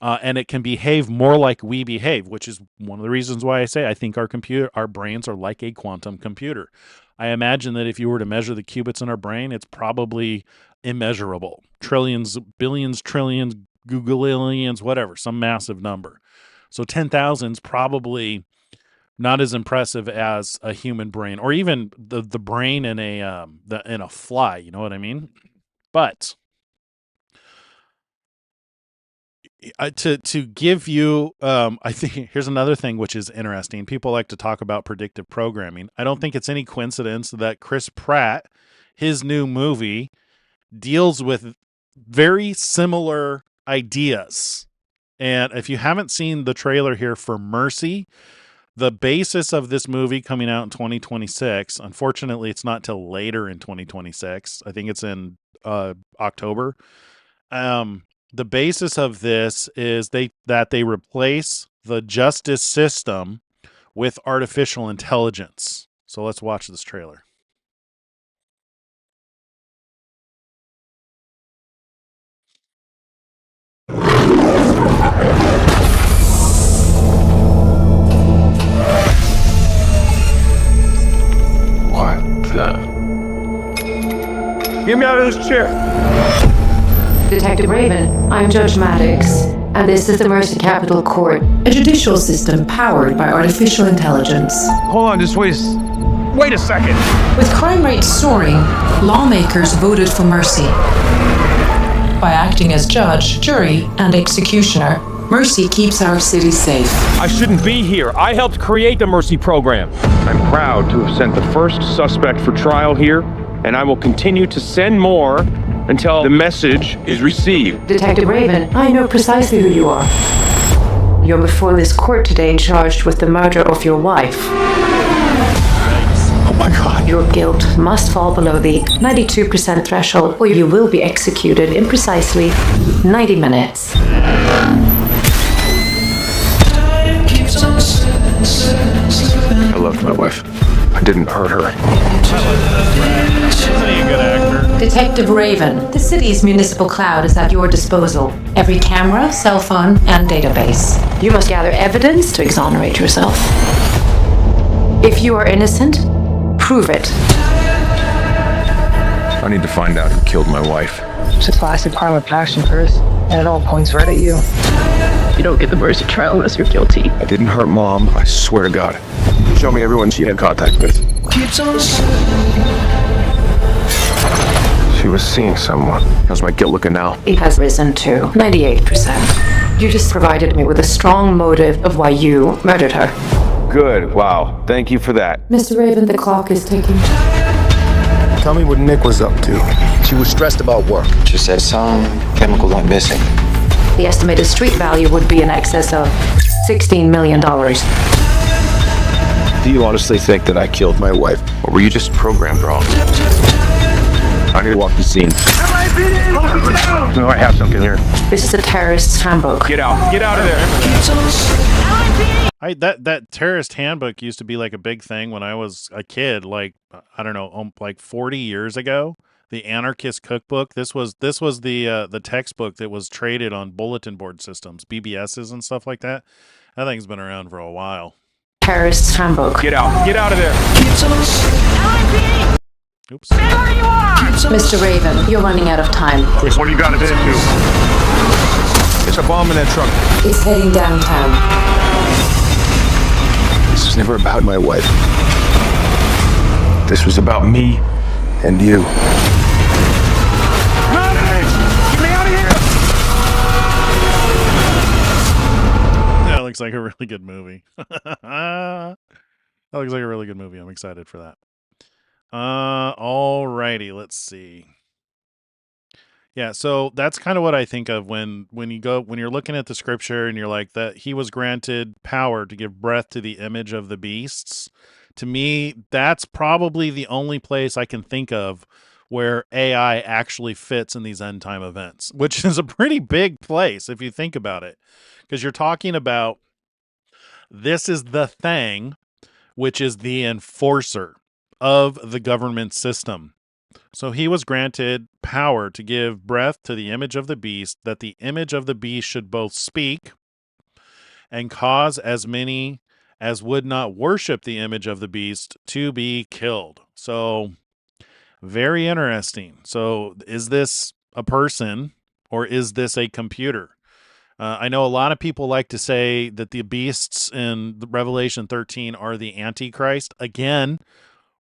and it can behave more like we behave, which is one of the reasons why I say I think our brains are like a quantum computer. I imagine that if you were to measure the qubits in our brain, it's probably immeasurable. Trillions, billions, trillions, googleillions, whatever, some massive number. So 10,000 is probably not as impressive as a human brain, or even the brain in a fly. You know what I mean? But to give you, I think here's another thing which is interesting. People like to talk about predictive programming. I don't think it's any coincidence that Chris Pratt, his new movie, deals with very similar ideas. And if you haven't seen the trailer here for Mercy, the basis of this movie coming out in 2026, unfortunately, it's not till later in 2026. I think it's in October. The basis of this is that they replace the justice system with artificial intelligence. So let's watch this trailer.
What the? Get me out of this chair!
Detective Raven, I'm Judge Maddox, and this is the Mercy Capital Court, a judicial system powered by artificial intelligence.
Hold on, just wait a second!
With crime rates soaring, lawmakers voted for Mercy. By acting as judge, jury, and executioner, Mercy keeps our city safe.
I shouldn't be here. I helped create the Mercy program. I'm proud to have sent the first suspect for trial here, and I will continue to send more until the message is received.
Detective Raven, I know precisely who you are. You're before this court today charged with the murder of your wife.
Oh my God.
Your guilt must fall below the 92% threshold, or you will be executed in precisely 90 minutes.
I loved my wife. I didn't hurt her.
Isn't he a good actor?
Detective Raven, the city's municipal cloud is at your disposal. Every camera, cell phone, and database. You must gather evidence to exonerate yourself. If you are innocent, prove it.
I need to find out who killed my wife.
It's a classic crime of passion, Chris, and it all points right at you.
You don't get the Mercy trial unless you're guilty.
I didn't hurt Mom, I swear to God. Show me everyone she had contact with. She was seeing someone. How's my guilt looking now?
It has risen to 98%. You just provided me with a strong motive of why you murdered her.
Good, wow. Thank you for that.
Mr. Raven, the clock is ticking.
Tell me what Nick was up to.
She was stressed about work. She said some chemicals are missing.
The estimated street value would be in excess of $16 million.
Do you honestly think that I killed my wife?
Or were you just programmed wrong?
I need to walk the scene.
No, I have something here.
This is a terrorist's handbook.
Get out. Get out of there.
That terrorist handbook used to be like a big thing when I was a kid, like I don't know, like 40 years ago. The anarchist cookbook. This was the textbook that was traded on bulletin board systems, BBSs and stuff like that. That thing's been around for a while.
Terrorist's handbook.
Get out. Get out of there.
Oops.
Mr. Raven, you're running out of time.
Chris, what do you got it into?
It's a bomb in that truck.
It's heading downtown.
This was never about my wife. This was about me and you.
Get me out of here!
That looks like a really good movie. That looks like a really good movie. I'm excited for that. Alrighty, let's see. Yeah, so that's kind of what I think of when you're looking at the scripture and you're like that he was granted power to give breath to the image of the beasts. To me, that's probably the only place I can think of where AI actually fits in these end time events, which is a pretty big place if you think about it. Because you're talking about this is the thing, which is the enforcer of the government system. So he was granted power to give breath to the image of the beast, that the image of the beast should both speak and cause as many as would not worship the image of the beast to be killed. So very interesting. So is this a person or is this a computer? I know a lot of people like to say that the beasts in Revelation 13 are the Antichrist. Again,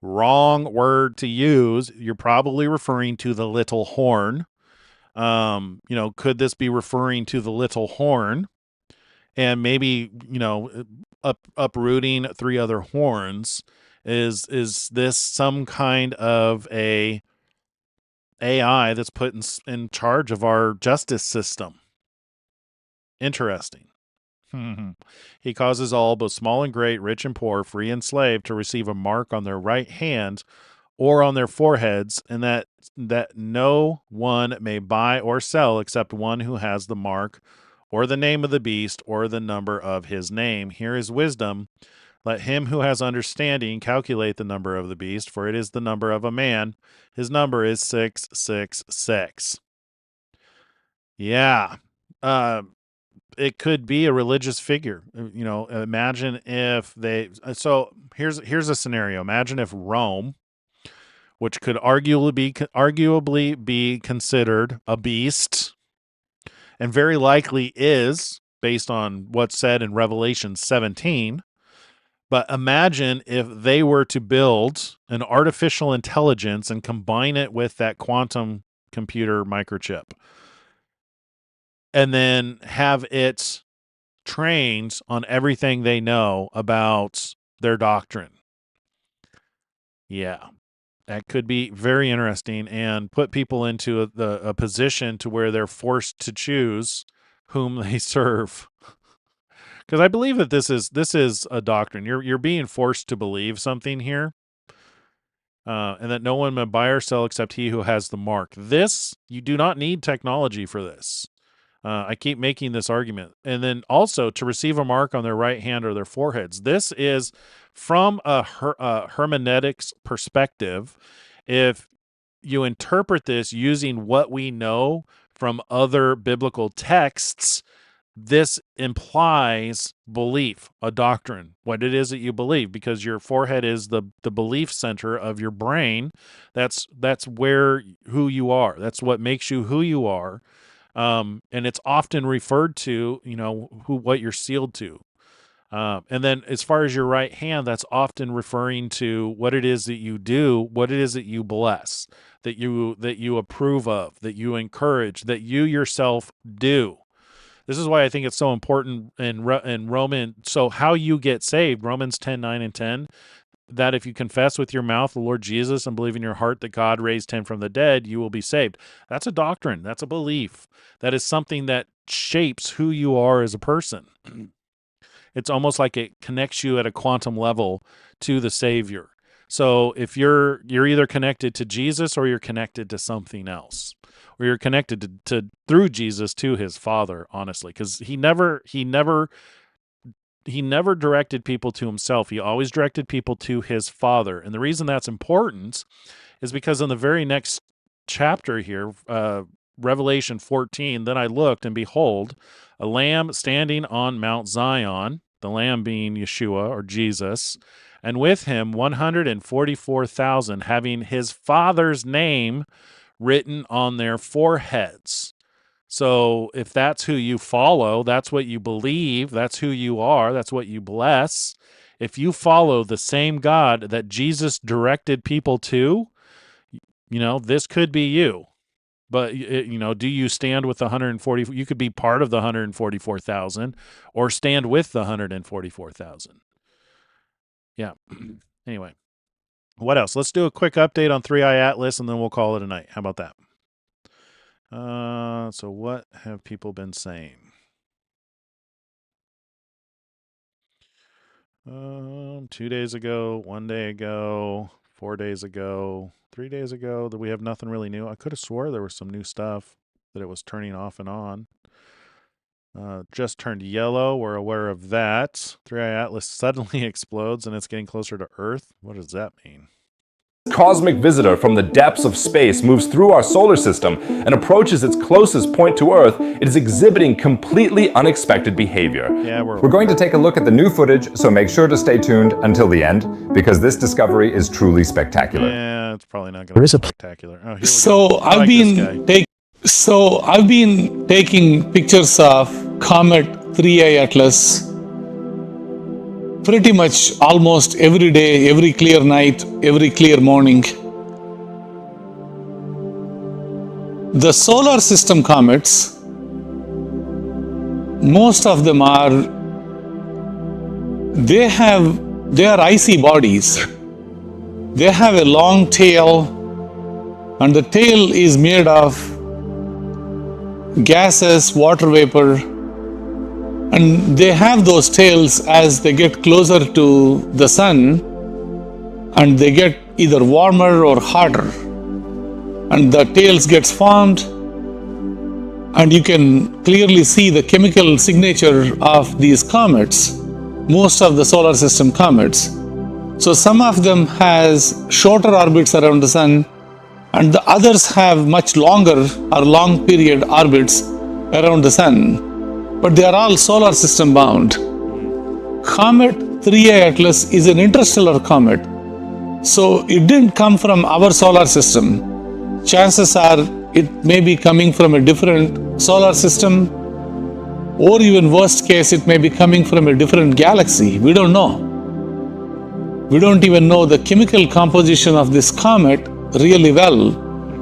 wrong word to use. You're probably referring to the little horn. Could this be referring to the little horn? And maybe, uprooting 3 other horns. Is this some kind of a AI that's put in charge of our justice system? Interesting. He causes all, both small and great, rich and poor, free and slave, to receive a mark on their right hand or on their foreheads, and that no one may buy or sell except one who has the mark or the name of the beast or the number of his name. Here is wisdom. Let him who has understanding calculate the number of the beast, for it is the number of a man. His number is 666. Yeah. It could be a religious figure. Imagine if so here's a scenario. Imagine if Rome, which could arguably be considered a beast, and very likely is, based on what's said in Revelation 17, but imagine if they were to build an artificial intelligence and combine it with that quantum computer microchip, and then have it trained on everything they know about their doctrine. Yeah, that could be very interesting and put people into a position to where they're forced to choose whom they serve. Because I believe that this is a doctrine. You're being forced to believe something here, and that no one may buy or sell except he who has the mark. You do not need technology for this. I keep making this argument. And then also to receive a mark on their right hand or their foreheads. This is from a hermeneutics perspective. If you interpret this using what we know from other biblical texts, this implies belief, a doctrine, what it is that you believe, because your forehead is the belief center of your brain. That's who you are. That's what makes you who you are. And it's often referred to, what you're sealed to. And then as far as your right hand, that's often referring to what it is that you do, what it is that you bless, that you approve of, that you encourage, that you yourself do. This is why I think it's so important in Roman. So how you get saved, Romans 10:9 and 10, that if you confess with your mouth the Lord Jesus and believe in your heart that God raised him from the dead, you will be saved. That's a doctrine. That's a belief. That is something that shapes who you are as a person. It's almost like it connects you at a quantum level to the Savior. So if you're either connected to Jesus or you're connected to something else, or you're connected to through Jesus to his Father, honestly, because he never directed people to himself. He always directed people to his Father. And the reason that's important is because in the very next chapter here, Revelation 14, then I looked, and behold, a lamb standing on Mount Zion, the lamb being Yeshua or Jesus, and with him 144,000 having his Father's name written on their foreheads. So if that's who you follow, that's what you believe, that's who you are, that's what you bless. If you follow the same God that Jesus directed people to, this could be you. But, do you stand with the 140? You could be part of the 144,000 or stand with the 144,000. Yeah. Anyway, what else? Let's do a quick update on 3i Atlas, and then we'll call it a night. How about that? So what have people been saying? 2 days ago, 1 day ago, 4 days ago, 3 days ago, that we have nothing really new. I could have swore there was some new stuff that it was turning off and on. Just turned yellow. We're aware of that. 3i Atlas suddenly explodes and it's getting closer to Earth. What does that mean?
Cosmic visitor from the depths of space moves through our solar system and approaches its closest point to Earth. It is exhibiting completely unexpected behavior.
Yeah,
we're going to take a look at the new footage, so make sure to stay tuned until the end, because this discovery is truly spectacular.
Yeah, it's probably not going to be spectacular. Oh, here we
So
go.
I've been taking pictures of Comet 3i Atlas pretty much almost every day, every clear night, every clear morning. The solar system comets, most of them they are icy bodies. They have a long tail, and the tail is made of gases, water vapor, and they have those tails as they get closer to the sun, and they get either warmer or hotter, and the tails gets formed, and you can clearly see the chemical signature of these comets, most of the solar system comets. So some of them has shorter orbits around the sun, and the others have much longer or long period orbits around the sun. But they are all solar system bound. Comet 3i Atlas is an interstellar comet. So it didn't come from our solar system. Chances are it may be coming from a different solar system, or even worst case, it may be coming from a different galaxy. We don't know. We don't even know the chemical composition of this comet really well.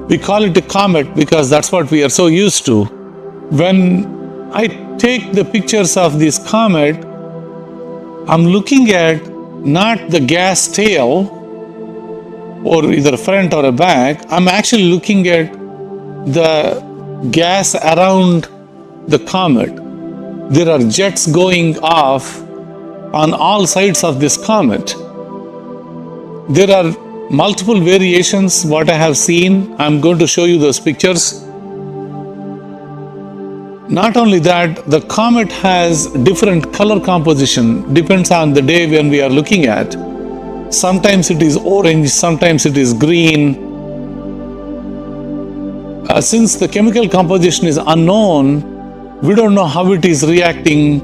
We call it a comet because that's what we are so used to. When I take the pictures of this comet, I'm looking at not the gas tail or either front or a back. I'm actually looking at the gas around the comet. There are jets going off on all sides of this comet. There are multiple variations what I have seen. I'm going to show you those pictures. Not only that, the comet has different color composition, depends on the day when we are looking at. Sometimes it is orange, sometimes it is green. Since the chemical composition is unknown, we don't know how it is reacting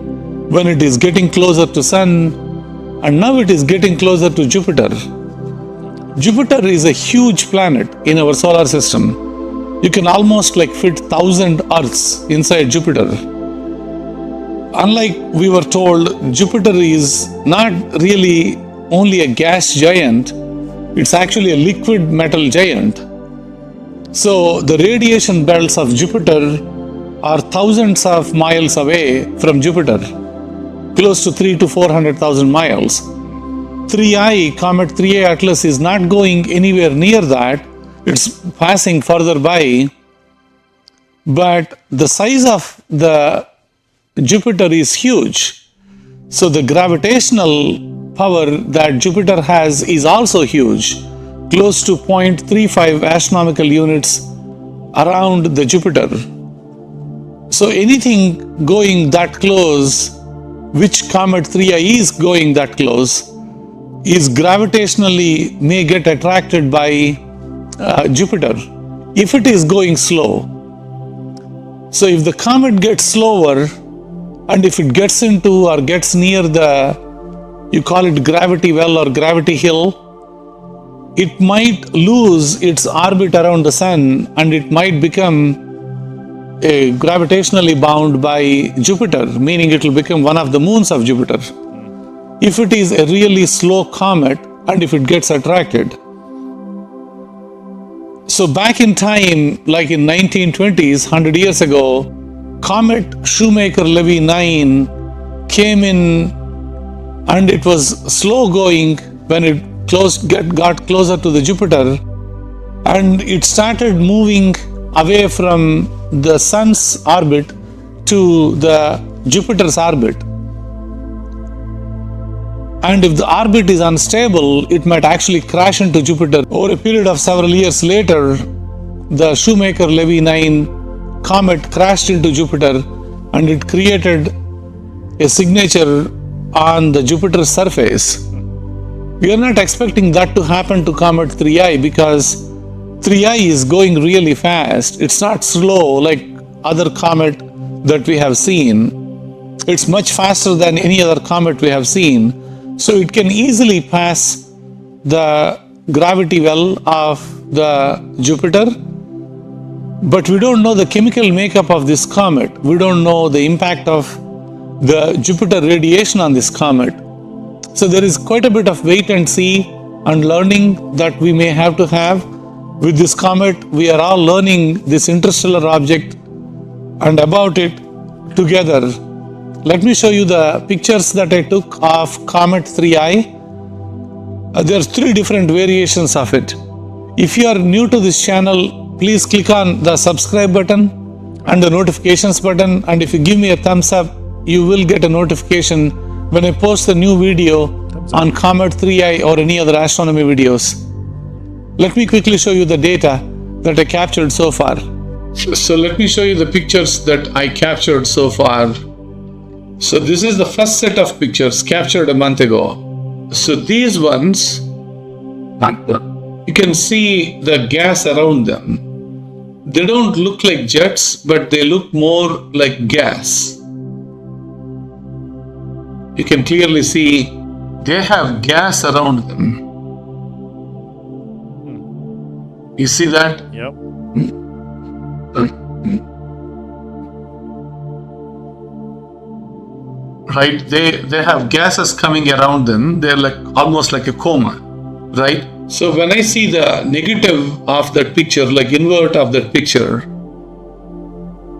when it is getting closer to Sun, and now it is getting closer to Jupiter. Jupiter is a huge planet in our solar system. You can almost fit 1,000 Earths inside Jupiter. Unlike we were told, Jupiter is not really only a gas giant, it's actually a liquid metal giant. So the radiation belts of Jupiter are thousands of miles away from Jupiter, close to 300,000 to 400,000 miles. 3I, Comet 3I Atlas is not going anywhere near that. It's passing further by. But the size of the Jupiter is huge. So the gravitational power that Jupiter has is also huge, close to 0.35 astronomical units around the Jupiter. So anything going that close, which Comet 3I is going that close, is gravitationally may get attracted by Jupiter if it is going slow. So if the comet gets slower, and if it gets into or gets near the, you call it gravity well or gravity hill, it might lose its orbit around the sun and it might become gravitationally bound by Jupiter, meaning it will become one of the moons of Jupiter. If it is a really slow comet and if it gets attracted. So back in time, like in 1920s, 100 years ago, comet Shoemaker-Levy 9 came in and it was slow going when it got closer to the Jupiter, and it started moving away from the sun's orbit to the Jupiter's orbit. And if the orbit is unstable, it might actually crash into Jupiter. Over a period of several years later, the Shoemaker-Levy 9 comet crashed into Jupiter and it created a signature on the Jupiter's surface. We are not expecting that to happen to Comet 3I because 3I is going really fast. It's not slow like other comet that we have seen. It's much faster than any other comet we have seen. So it can easily pass the gravity well of the Jupiter. But we don't know the chemical makeup of this comet. We don't know the impact of the Jupiter radiation on this comet. So there is quite a bit of wait and see and learning that we may have to have. With this comet, we are all learning this interstellar object and about it together. Let me show you the pictures that I took of Comet 3I. There are 3 different variations of it. If you are new to this channel, please click on the subscribe button and the notifications button, and if you give me a thumbs up, you will get a notification when I post a new video on Comet 3I or any other astronomy videos. Let me quickly show you the data that I captured so far. So let me show you the pictures that I captured so far. So this is the first set of pictures captured a month ago. So these ones, you can see the gas around them. They don't look like jets, but they look more like gas. You can clearly see they have gas around them. You see that?
Yep.
Right? They have gases coming around them. They're like almost like a coma, right? So when I see the negative of that picture, like invert of that picture,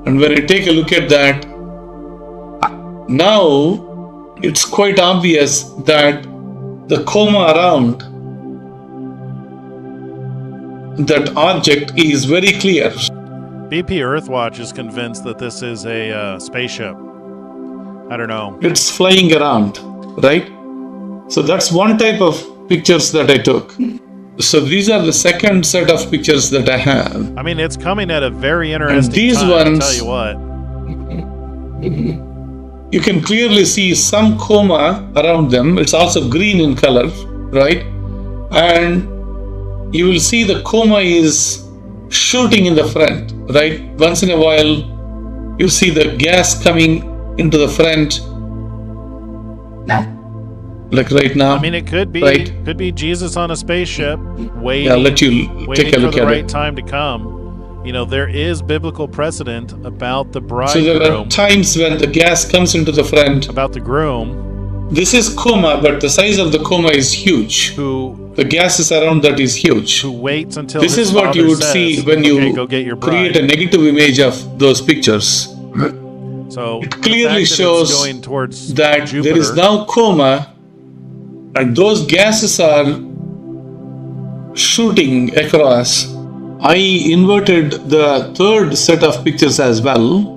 and when I take a look at that, now it's quite obvious that the coma around that object is very clear.
BP Earthwatch is convinced that this is a spaceship. I don't know.
It's flying around, right? So that's one type of pictures that I took. So these are the second set of pictures that I have.
I mean, it's coming at a very interesting
and these
time,
ones,
I'll tell you what.
You can clearly see some coma around them. It's also green in color, right? And you will see the coma is shooting in the front, right? Once in a while, you see the gas coming into the front, like right now.
I mean, it could be,
right?
Could be Jesus on a spaceship waiting.
Yeah, I'll let you take a look
for the
at
right
it.
time to come. You know, there is biblical precedent about the
So
bridegroom.
there are times when the gas comes into the front.
About the groom.
This is coma, but the size of the coma is huge. The gases around that is huge.
Who waits until
this
his
is what
father
you would
says,
see when
okay,
you
go get your
create
bride.
a negative image of those pictures.
So
it clearly
the fact that it's
shows
going towards
that
Jupiter,
there is now coma and those gases are shooting across. I inverted the third set of pictures as well,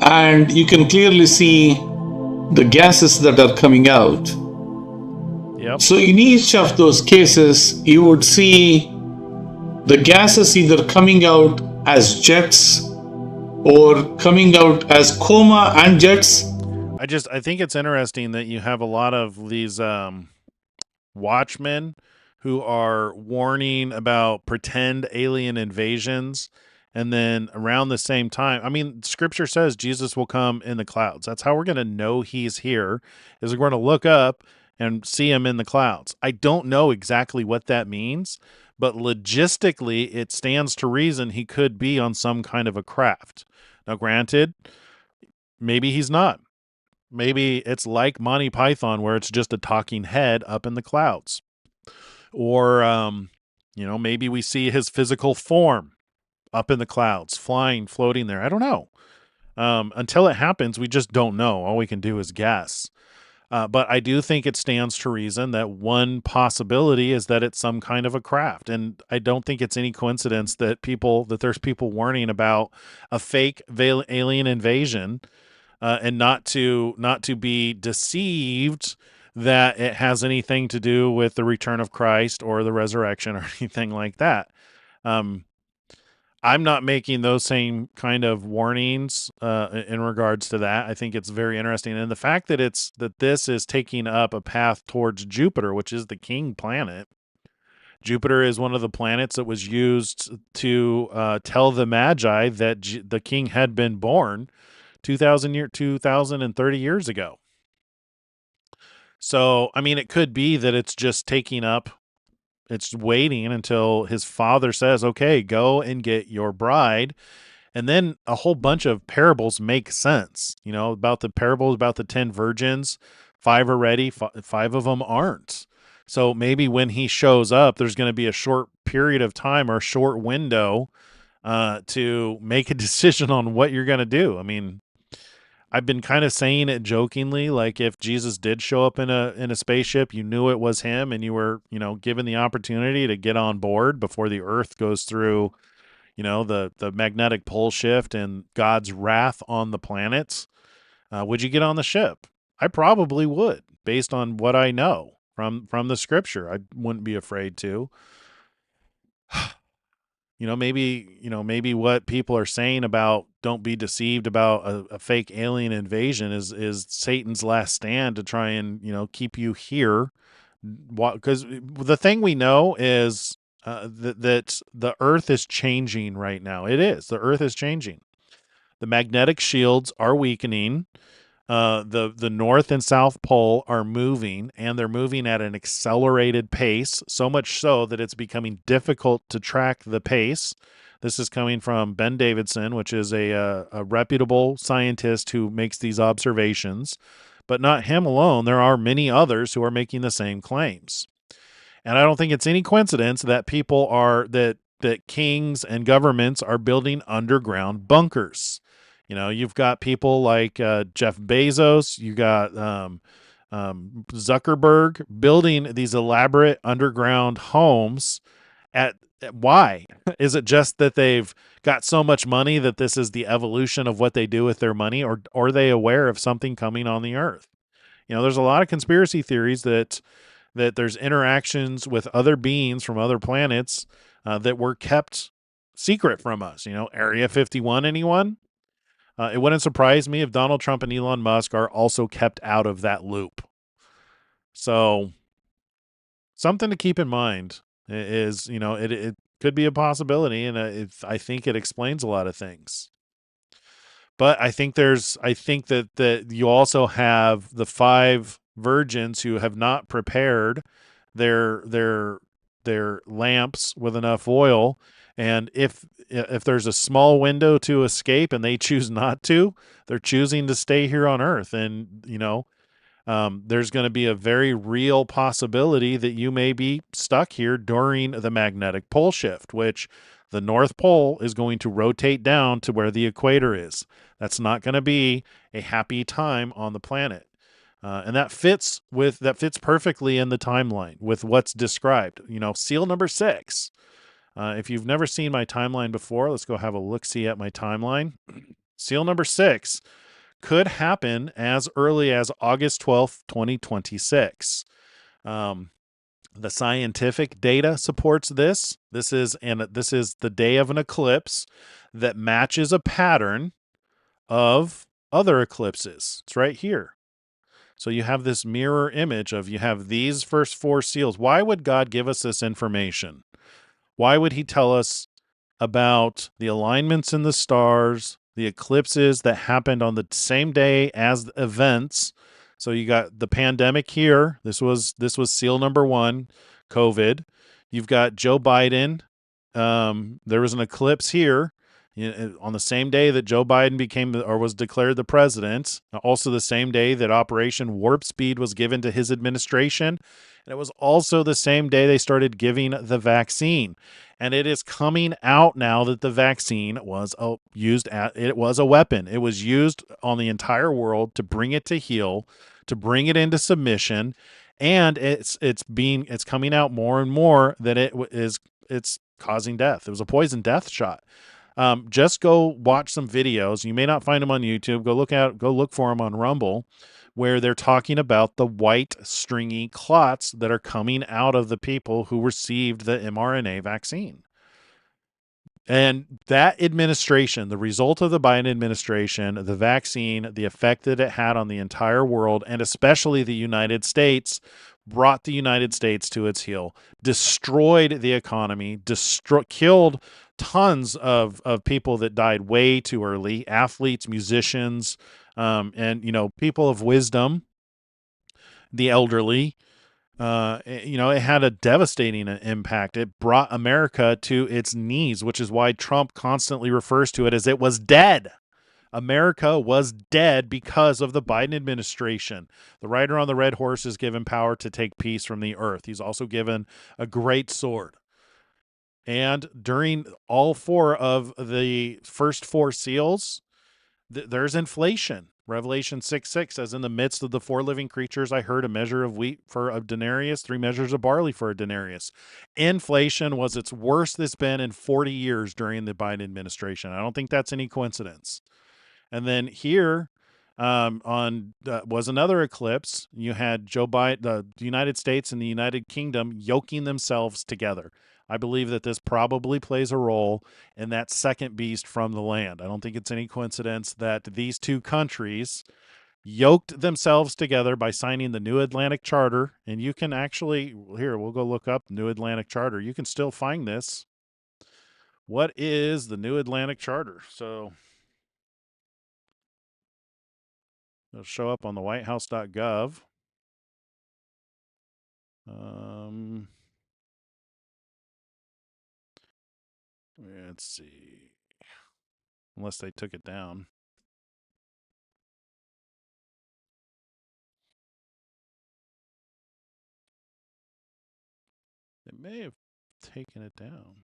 and you can clearly see the gases that are coming out.
Yep.
So in each of those cases, you would see the gases either coming out as jets or coming out as coma and jets.
I think it's interesting that you have a lot of these watchmen who are warning about pretend alien invasions, and then around the same time, I mean, scripture says Jesus will come in the clouds. That's how we're going to know he's here, is we're going to look up and see him in the clouds. I don't know exactly what that means, but logistically it stands to reason he could be on some kind of a craft. Now granted, maybe he's not. Maybe it's like Monty Python, where it's just a talking head up in the clouds. Or, maybe we see his physical form up in the clouds, flying, floating there. I don't know. Until it happens, we just don't know. All we can do is guess. But I do think it stands to reason that one possibility is that it's some kind of a craft. And I don't think it's any coincidence that there's people warning about a fake alien invasion, and not to be deceived that it has anything to do with the return of Christ or the resurrection or anything like that. I'm not making those same kind of warnings in regards to that. I think it's very interesting, and the fact that this is taking up a path towards Jupiter, which is the king planet. Jupiter is one of the planets that was used to tell the Magi that the king had been born 2,030 years ago. So, I mean, it could be that it's just taking up, it's waiting until his father says, okay, go and get your bride. And then a whole bunch of parables make sense, about the parables about the 10 virgins. 5 are ready, 5 of them aren't. So maybe when he shows up, there's going to be a short period of time or a short window to make a decision on what you're going to do. I mean, I've been kind of saying it jokingly, like if Jesus did show up in a spaceship, you knew it was him, and you were, given the opportunity to get on board before the Earth goes through, the magnetic pole shift and God's wrath on the planets. Would you get on the ship? I probably would, based on what I know from the scripture. I wouldn't be afraid to. Maybe what people are saying about don't be deceived about a fake alien invasion is Satan's last stand to try and, keep you here. Because the thing we know is that the earth is changing right now. It is. The earth is changing. The magnetic shields are weakening. The North and South Pole are moving, and they're moving at an accelerated pace, so much so that it's becoming difficult to track the pace. This is coming from Ben Davidson, which is a reputable scientist who makes these observations. But not him alone. There are many others who are making the same claims. And I don't think it's any coincidence that that kings and governments are building underground bunkers. You've got people like Jeff Bezos, you got Zuckerberg building these elaborate underground homes. Why? Is it just that they've got so much money that this is the evolution of what they do with their money, or are they aware of something coming on the earth? There's a lot of conspiracy theories that there's interactions with other beings from other planets that were kept secret from us. Area 51, anyone? It wouldn't surprise me if Donald Trump and Elon Musk are also kept out of that loop. So something to keep in mind is, it could be a possibility, and I think it explains a lot of things. But I think that you also have the 5 virgins who have not prepared their lamps with enough oil. And if there's a small window to escape and they choose not to, they're choosing to stay here on Earth. And, there's going to be a very real possibility that you may be stuck here during the magnetic pole shift, which the North Pole is going to rotate down to where the equator is. That's not going to be a happy time on the planet. And that fits perfectly in the timeline with what's described. Seal number 6. If you've never seen my timeline before, let's go have a look-see at my timeline. Seal number 6 could happen as early as August 12th, 2026. The scientific data supports this. This is the day of an eclipse that matches a pattern of other eclipses. It's right here. So you have this mirror image of, you have these first 4 seals. Why would God give us this information? Why would he tell us about the alignments in the stars, the eclipses that happened on the same day as the events? So you got the pandemic here. This was seal number 1, COVID. You've got Joe Biden. There was an eclipse here on the same day that Joe Biden was declared the president. Also the same day that Operation Warp Speed was given to his administration. And it was also the same day they started giving the vaccine. And it is coming out now that the vaccine was it was a weapon. It was used on the entire world to bring it to heel, to bring it into submission. And it's coming out more and more that it's causing death. It was a poison death shot. Just go watch some videos. You may not find them on YouTube. Go look for them on Rumble, where they're talking about the white stringy clots that are coming out of the people who received the mRNA vaccine. And that administration, the result of the Biden administration, the vaccine, the effect that it had on the entire world, and especially the United States, brought the United States to its heel, destroyed the economy, killed tons of people that died way too early, athletes, musicians, and people of wisdom, the elderly. It had a devastating impact. It brought America to its knees, which is why Trump constantly refers to it as it was dead. America was dead because of the Biden administration. The rider on the red horse is given power to take peace from the earth. He's also given a great sword. And during all 4 of the first 4 seals, there's inflation. Revelation 6:6 says, in the midst of the 4 living creatures, I heard a measure of wheat for a denarius, 3 measures of barley for a denarius. Inflation was its worst it's been in 40 years during the Biden administration. I don't think that's any coincidence. And then here was another eclipse. You had Joe Biden, the United States and the United Kingdom yoking themselves together. I believe that this probably plays a role in that second beast from the land. I don't think it's any coincidence that these 2 countries yoked themselves together by signing the New Atlantic Charter. And you can actually, here, we'll go look up New Atlantic Charter. You can still find this. What is the New Atlantic Charter? So it'll show up on the whitehouse.gov. Let's see. Unless they took it down. They may have taken it down.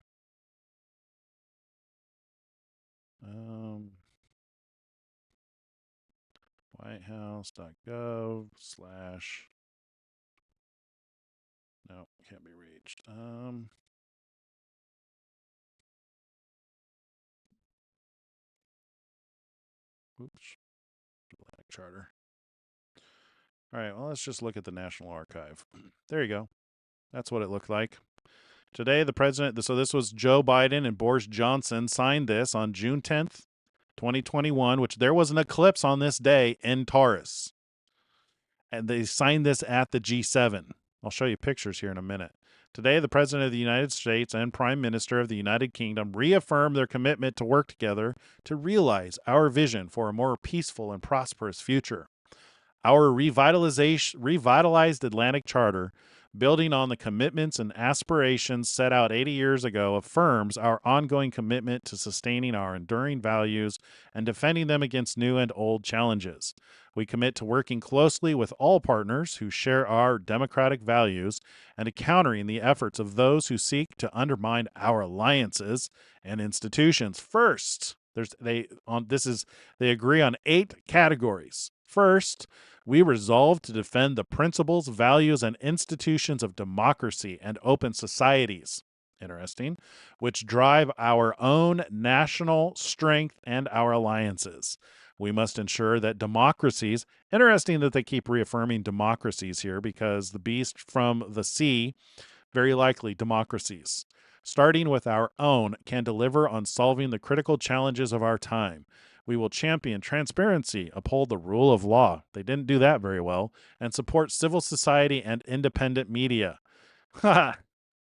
Whitehouse.gov/ no, can't be reached. Oops. Atlantic Charter. All right, well, let's just look at the National Archive. There you go. That's what it looked like. Today, the president, so this was Joe Biden and Boris Johnson signed this on June 10th, 2021, which there was an eclipse on this day in Taurus. And they signed this at the G7. I'll show you pictures here in a minute. Today, the President of the United States and Prime Minister of the United Kingdom reaffirmed their commitment to work together to realize our vision for a more peaceful and prosperous future. Our revitalized Atlantic Charter, building on the commitments and aspirations set out 80 years ago, affirms our ongoing commitment to sustaining our enduring values and defending them against new and old challenges. We commit to working closely with all partners who share our democratic values and to countering the efforts of those who seek to undermine our alliances and institutions. First, they agree on 8 categories. First, We resolve to defend the principles, values, and institutions of democracy and open societies. Interesting. Which drive our own national strength and our alliances. We must ensure that democracies, interesting that they keep reaffirming democracies here because the beast from the sea, very likely democracies, starting with our own, can deliver on solving the critical challenges of our time. We will champion transparency, uphold the rule of law. They didn't do that very well, and support civil society and independent media. Ha!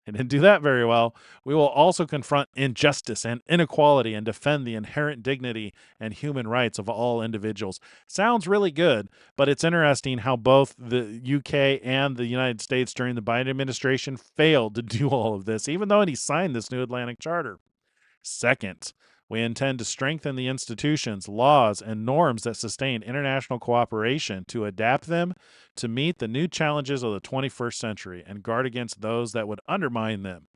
They didn't do that very well. We will also confront injustice and inequality and defend the inherent dignity and human rights of all individuals. Sounds really good, but it's interesting how both the UK and the United States during the Biden administration failed to do all of this, even though he signed this new Atlantic Charter. Second, we intend to strengthen the institutions, laws, and norms that sustain international cooperation to adapt them to meet the new challenges of the 21st century and guard against those that would undermine them.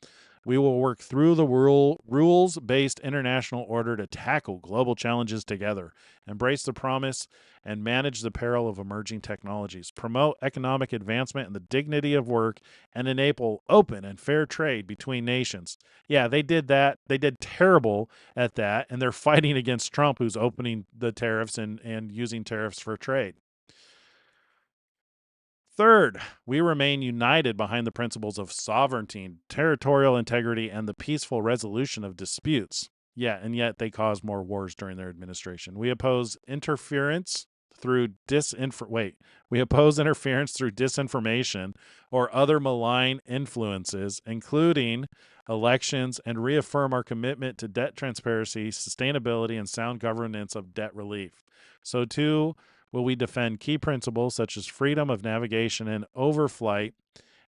We will work through the rules-based international order to tackle global challenges together, embrace the promise, and manage the peril of emerging technologies, promote economic advancement and the dignity of work, and enable open and fair trade between nations. Yeah, they did that. They did terrible at that, and they're fighting against Trump, who's opening the tariffs and using tariffs for trade. Third, we remain united behind the principles of sovereignty, territorial integrity, and the peaceful resolution of disputes. Yeah, and yet they caused more wars during their administration. We oppose interference through disinformation or other malign influences, including elections, and reaffirm our commitment to debt transparency, sustainability, and sound governance of debt relief. So too will we defend key principles such as freedom of navigation and overflight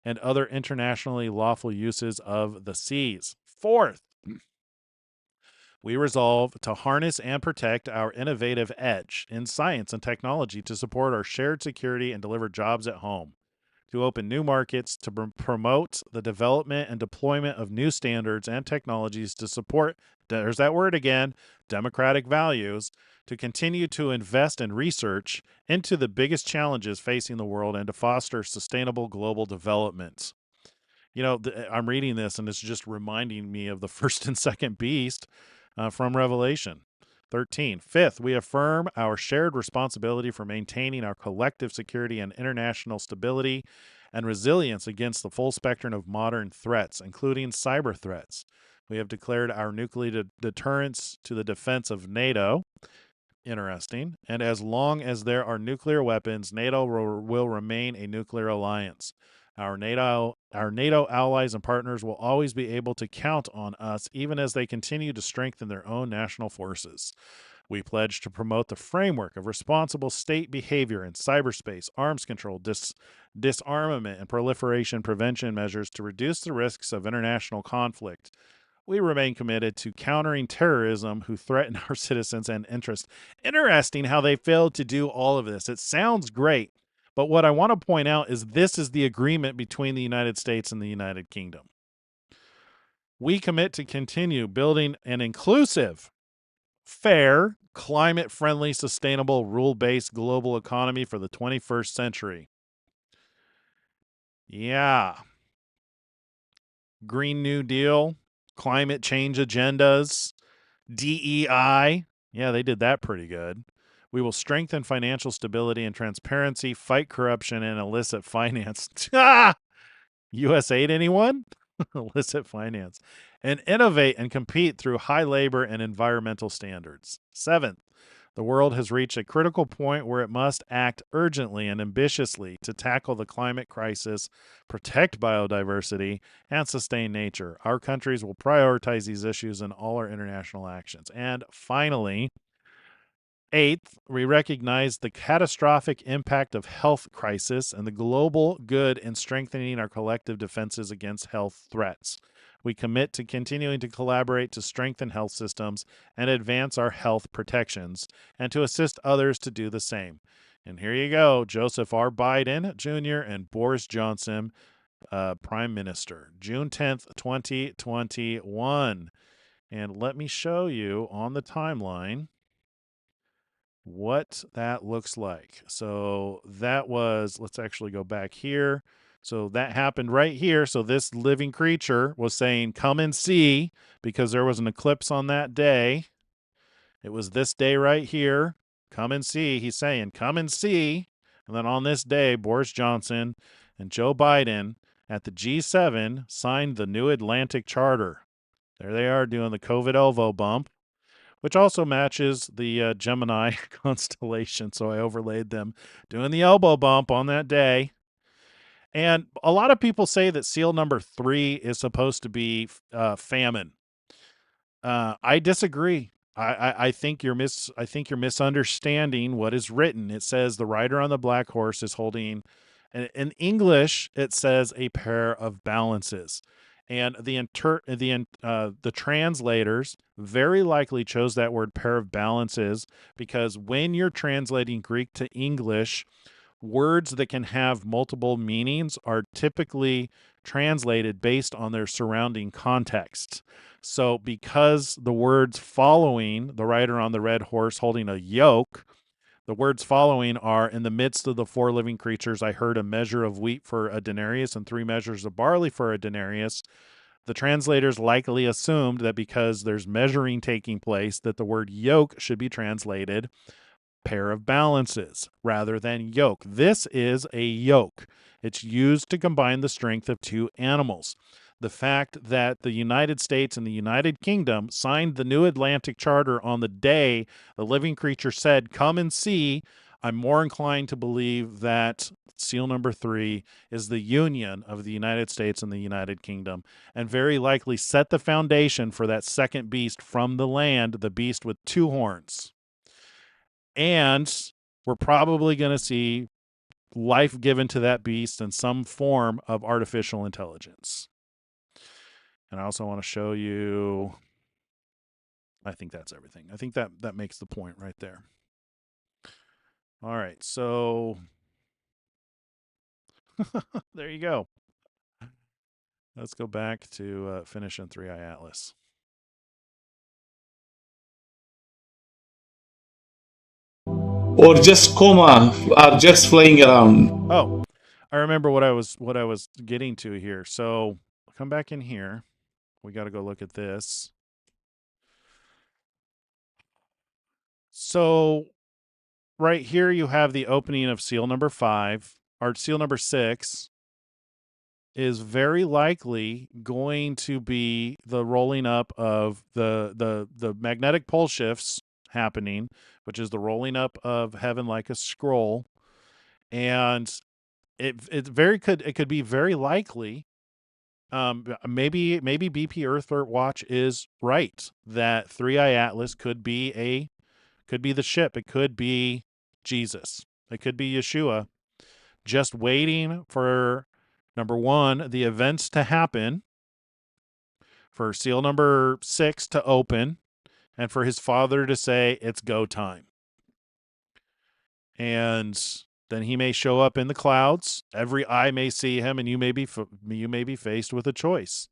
and other internationally lawful uses of the seas. Fourth, we resolve to harness and protect our innovative edge in science and technology to support our shared security and deliver jobs at home, to open new markets, to promote the development and deployment of new standards and technologies to support, there's that word again, democratic values, to continue to invest in research into the biggest challenges facing the world and to foster sustainable global development. You know, I'm reading this and it's just reminding me of the first and second beast from Revelation 13. Fifth, we affirm our shared responsibility for maintaining our collective security and international stability and resilience against the full spectrum of modern threats, including cyber threats. We have declared our nuclear deterrence to the defense of NATO. Interesting. And as long as there are nuclear weapons, NATO will remain a nuclear alliance. Our NATO allies and partners will always be able to count on us, even as they continue to strengthen their own national forces. We pledge to promote the framework of responsible state behavior in cyberspace, arms control, disarmament, and proliferation prevention measures to reduce the risks of international conflict. We remain committed to countering terrorism who threaten our citizens and interests. Interesting how they failed to do all of this. It sounds great, but what I want to point out is this is the agreement between the United States and the United Kingdom. We commit to continue building an inclusive, fair, climate-friendly, sustainable, rule-based global economy for the 21st century. Yeah. Green New Deal, climate change agendas, DEI. Yeah, they did that pretty good. We will strengthen financial stability and transparency, fight corruption and illicit finance. USAID, anyone? Illicit finance. And innovate and compete through high labor and environmental standards. Seventh, the world has reached a critical point where it must act urgently and ambitiously to tackle the climate crisis, protect biodiversity, and sustain nature. Our countries will prioritize these issues in all our international actions. And finally, eighth, we recognize the catastrophic impact of health crisis and the global good in strengthening our collective defenses against health threats. We commit to continuing to collaborate to strengthen health systems and advance our health protections, and to assist others to do the same. And here you go, Joseph R. Biden Jr. and Boris Johnson, Prime Minister, June 10th, 2021. And let me show you on the timeline what that looks like. So that was, let's actually go back here. So that happened right here. So this living creature was saying, come and see, because there was an eclipse on that day. It was this day right here. Come and see. He's saying, come and see. And then on this day, Boris Johnson and Joe Biden at the G7 signed the New Atlantic Charter. There they are doing the COVID elbow bump, which also matches the Gemini constellation. So I overlaid them doing the elbow bump on that day. And a lot of people say that seal number 3 is supposed to be famine. I disagree. I think you're misunderstanding what is written. It says the rider on the black horse is holding, in English it says a pair of balances, and the translators very likely chose that word pair of balances because when you're translating Greek to English, words that can have multiple meanings are typically translated based on their surrounding context. So, because the words following the rider on the red horse holding a yoke, the words following are, in the midst of the 4 living creatures, I heard a measure of wheat for a denarius and 3 measures of barley for a denarius. The translators likely assumed that because there's measuring taking place, that the word yoke should be translated pair of balances rather than yoke. This is a yoke. It's used to combine the strength of 2 animals. The fact that the United States and the United Kingdom signed the New Atlantic Charter on the day the living creature said, come and see, I'm more inclined to believe that seal number 3 is the union of the United States and the United Kingdom, and very likely set the foundation for that second beast from the land, the beast with 2 horns. And we're probably going to see life given to that beast in some form of artificial intelligence. And I also want to show you, I think that's everything. I think that makes the point right there. All right, so there you go. Let's go back to finish in 3i Atlas.
Or just coma, or just flying around.
Oh, I remember what I was getting to here. So come back in here. We got to go look at this. So right here you have the opening of seal number 5, or seal number 6 is very likely going to be the rolling up of the magnetic pole shifts happening, which is the rolling up of heaven like a scroll. And it could be very likely, maybe BP Earth Watch is right that 3i Atlas could be the ship. It could be Jesus. It could be Yeshua, just waiting for, number 1, the events to happen, for seal number 6 to open, and for his father to say, it's go time. And then he may show up in the clouds. Every eye may see him, and you may be faced with a choice.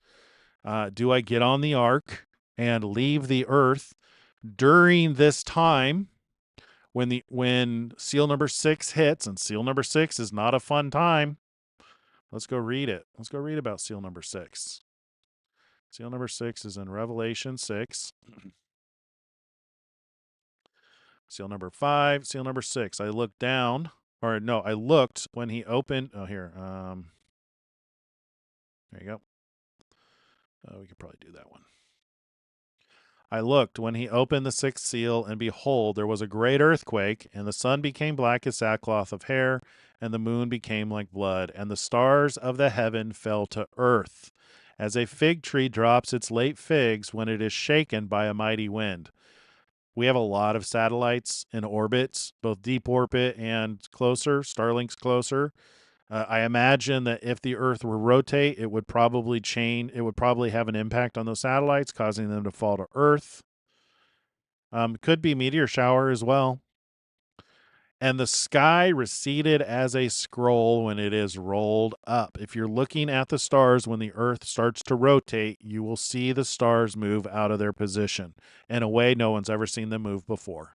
Do I get on the ark and leave the earth during this time when seal number 6 hits? And seal number 6 is not a fun time. Let's go read it. Let's go read about seal number 6. Seal number 6 is in Revelation 6. Seal number 5, seal number 6. I looked down, or no, I looked when he opened. Oh, here. There you go. We could probably do that one. I looked when he opened the 6th seal, and behold, there was a great earthquake, and the sun became black as sackcloth of hair, and the moon became like blood, and the stars of the heaven fell to earth, as a fig tree drops its late figs when it is shaken by a mighty wind. We have a lot of satellites in orbits, both deep orbit and closer. Starlink's closer. I imagine that if the Earth were rotate, it would probably change. It would probably have an impact on those satellites, causing them to fall to Earth. Could be meteor shower as well. And the sky receded as a scroll when it is rolled up. If you're looking at the stars when the Earth starts to rotate, you will see the stars move out of their position in a way no one's ever seen them move before.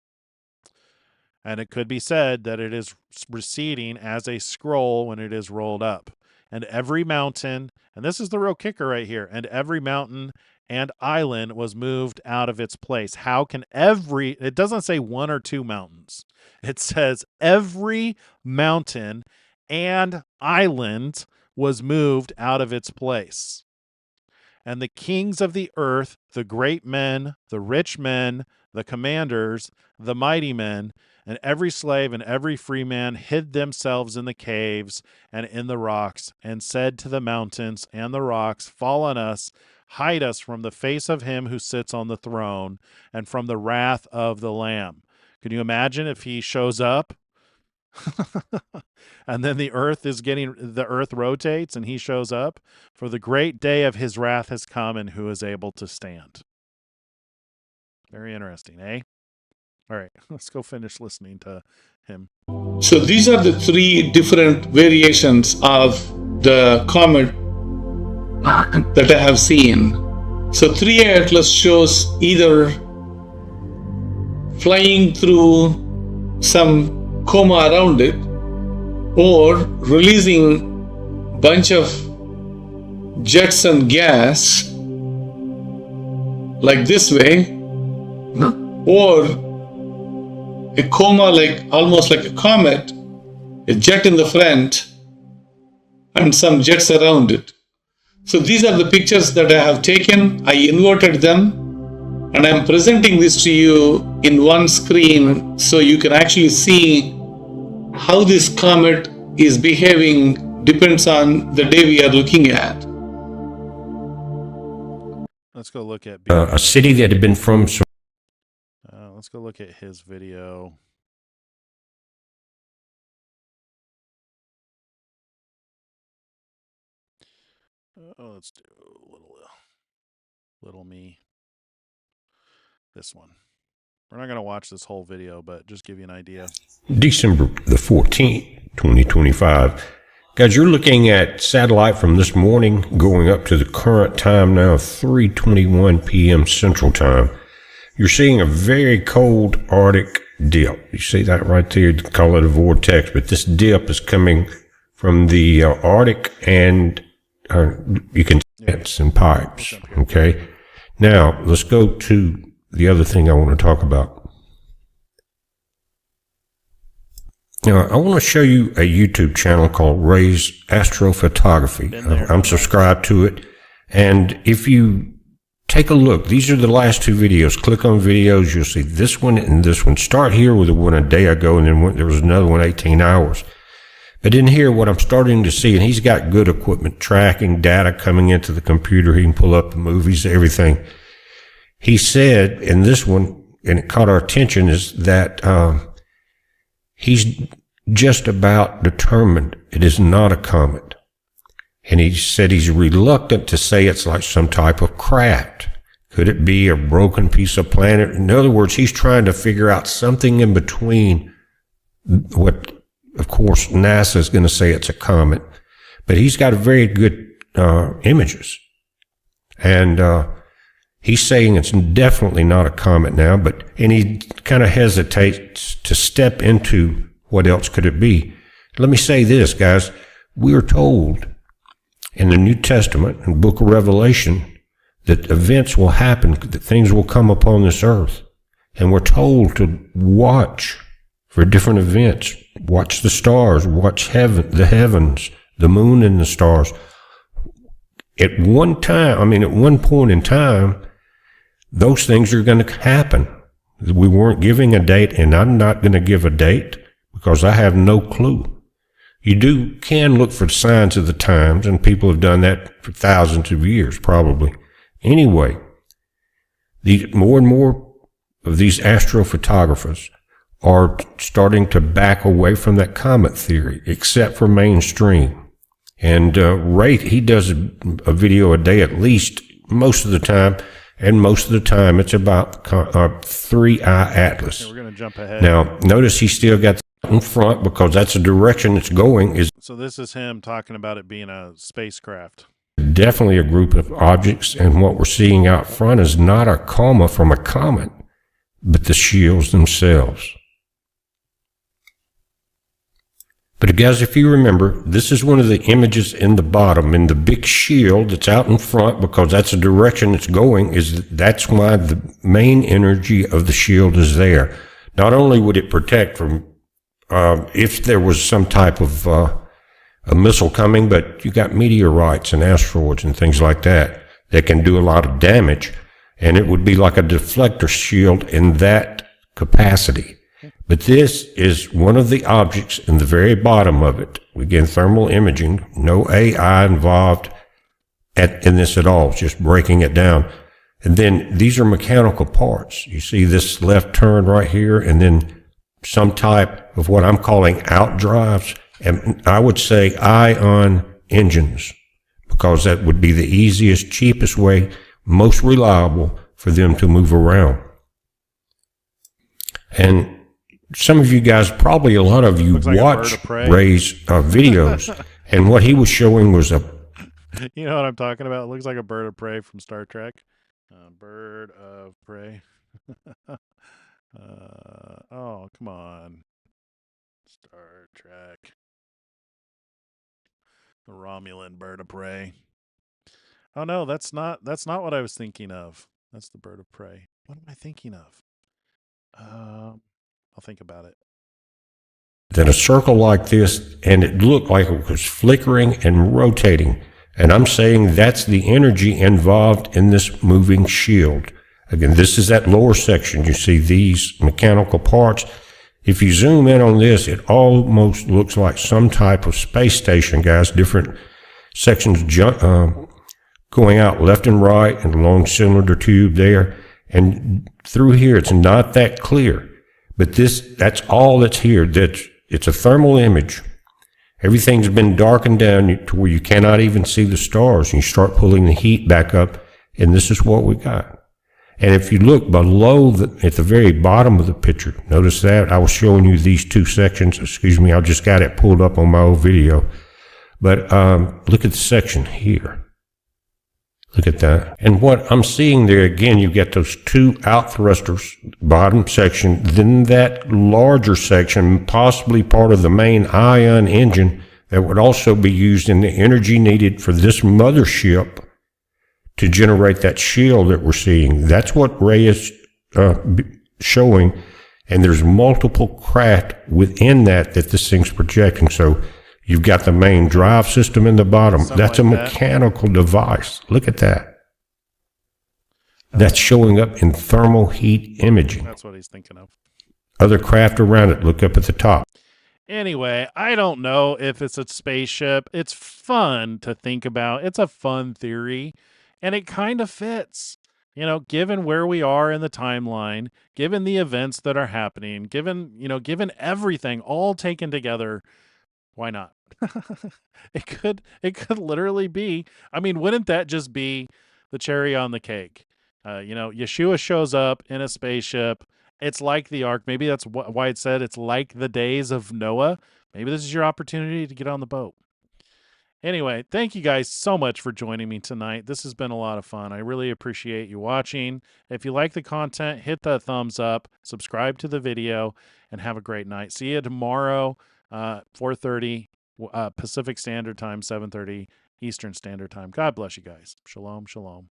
And it could be said that it is receding as a scroll when it is rolled up. And every mountain, and this is the real kicker right here, and every mountain and island was moved out of its place. How can it doesn't say one or two mountains. It says every mountain and island was moved out of its place. And the kings of the earth, the great men, the rich men, the commanders, the mighty men, and every slave and every free man hid themselves in the caves and in the rocks, and said to the mountains and the rocks, fall on us, hide us from the face of him who sits on the throne, and from the wrath of the Lamb. Can you imagine if he shows up and then the earth rotates and he shows up? For the great day of his wrath has come, and who is able to stand? Very interesting, eh? All right, let's go finish listening to him.
So these are the three different variations of the comet that I have seen. So 3A Atlas shows either flying through some coma around it, or releasing bunch of jets and gas like this way, or a coma almost like a comet, a jet in the front and some jets around it. So these are the pictures that I have taken. I inverted them, and I'm presenting this to you in one screen so you can actually see how this comet is behaving. Depends on the day we are looking at.
Let's go look at
a city that had been from.
Let's go look at his video. Let's do little me. This one. We're not going to watch this whole video, but just give you an idea.
December the 14th, 2025. Guys, you're looking at satellite from this morning going up to the current time now, 3:21 p.m. Central Time. You're seeing a very cold Arctic dip. You see that right there? You call it a vortex, but this dip is coming from the Arctic, and you can see it's in pipes. Okay. Now let's go to the other thing I want to talk about. Now, I want to show you a YouTube channel called Ray's Astrophotography. I'm subscribed to it. And if you take a look, these are the last two videos. Click on videos. You'll see this one and this one. Start here with the one a day ago, and then there was another one 18 hours. But in here, what I'm starting to see, and he's got good equipment, tracking data coming into the computer. He can pull up the movies, everything. He said in this one, and it caught our attention, is that he's just about determined it is not a comet. And he said he's reluctant to say it's like some type of craft. Could it be a broken piece of planet? In other words, he's trying to figure out something in between what, of course, NASA is going to say it's a comet. But he's got very good images. And he's saying it's definitely not a comet now, and he kind of hesitates to step into what else could it be. Let me say this, guys. We are told in the New Testament and book of Revelation that events will happen, that things will come upon this earth. And we're told to watch for different events. Watch the stars, watch the heavens, the moon and the stars. At one point in time, those things are going to happen. We weren't giving a date, and I'm not going to give a date because I have no clue. You can look for signs of the times, and people have done that for thousands of years, probably. Anyway, more and more of these astrophotographers are starting to back away from that comet theory, except for mainstream. And Ray, he does a video a day at least, most of the time. And most of the time, it's about 3I Atlas.
Okay, we're going to jump ahead.
Now, notice he still got in front because that's the direction it's going.
So this is him talking about it being a spacecraft.
Definitely a group of objects, and what we're seeing out front is not a coma from a comet, but the shields themselves. But guys, if you remember, this is one of the images in the bottom, and the big shield that's out in front, because that's the direction it's going, that's why the main energy of the shield is there. Not only would it protect from if there was some type of a missile coming, but you got meteorites and asteroids and things like that can do a lot of damage, and it would be like a deflector shield in that capacity. But this is one of the objects in the very bottom of it. Again, thermal imaging, no AI involved in this at all, just breaking it down. And then these are mechanical parts. You see this left turn right here, and then some type of what I'm calling outdrives. And I would say ion engines, because that would be the easiest, cheapest way, most reliable for them to move around. And some of you guys, probably a lot of you, watch Ray's videos, and what he was showing was a...
You know what I'm talking about? It looks like a bird of prey from Star Trek. Bird of prey. Oh, come on. Star Trek. The Romulan bird of prey. Oh no, that's not what I was thinking of. That's the bird of prey. What am I thinking of? I'll think about it.
Then a circle like this, and it looked like it was flickering and rotating. And I'm saying that's the energy involved in this moving shield. Again, this is that lower section. You see these mechanical parts. If you zoom in on this, it almost looks like some type of space station, guys. Different sections going out left and right, and a long cylinder tube there. And through here, it's not that clear. But that's all that's here. It's a thermal image. Everything's been darkened down to where you cannot even see the stars. And you start pulling the heat back up, and this is what we got. And if you look below, at the very bottom of the picture, notice that I was showing you these two sections. Excuse me, I just got it pulled up on my old video. But look at the section here. Look at that. And what I'm seeing there, again, you've got those two out thrusters, bottom section, then that larger section, possibly part of the main ion engine that would also be used in the energy needed for this mothership to generate that shield that we're seeing. That's what Ray is showing. And there's multiple craft within that this thing's projecting. So you've got the main drive system in the bottom. That's a mechanical device. Look at that. That's showing up in thermal heat imaging.
That's what he's thinking of.
Other craft around it. Look up at the top.
Anyway, I don't know if it's a spaceship. It's fun to think about. It's a fun theory, and it kind of fits. You know, given where we are in the timeline, given the events that are happening, given everything all taken together, why not? It could literally be. I mean, wouldn't that just be the cherry on the cake? Yeshua shows up in a spaceship. It's like the ark. Maybe that's why it said it's like the days of Noah. Maybe this is your opportunity to get on the boat. Anyway, thank you guys so much for joining me tonight. This has been a lot of fun. I really appreciate you watching. If you like the content, hit that thumbs up, subscribe to the video, and have a great night. See you tomorrow, 4:30 Pacific Standard Time, 7:30 Eastern Standard Time. God bless you guys. Shalom, shalom.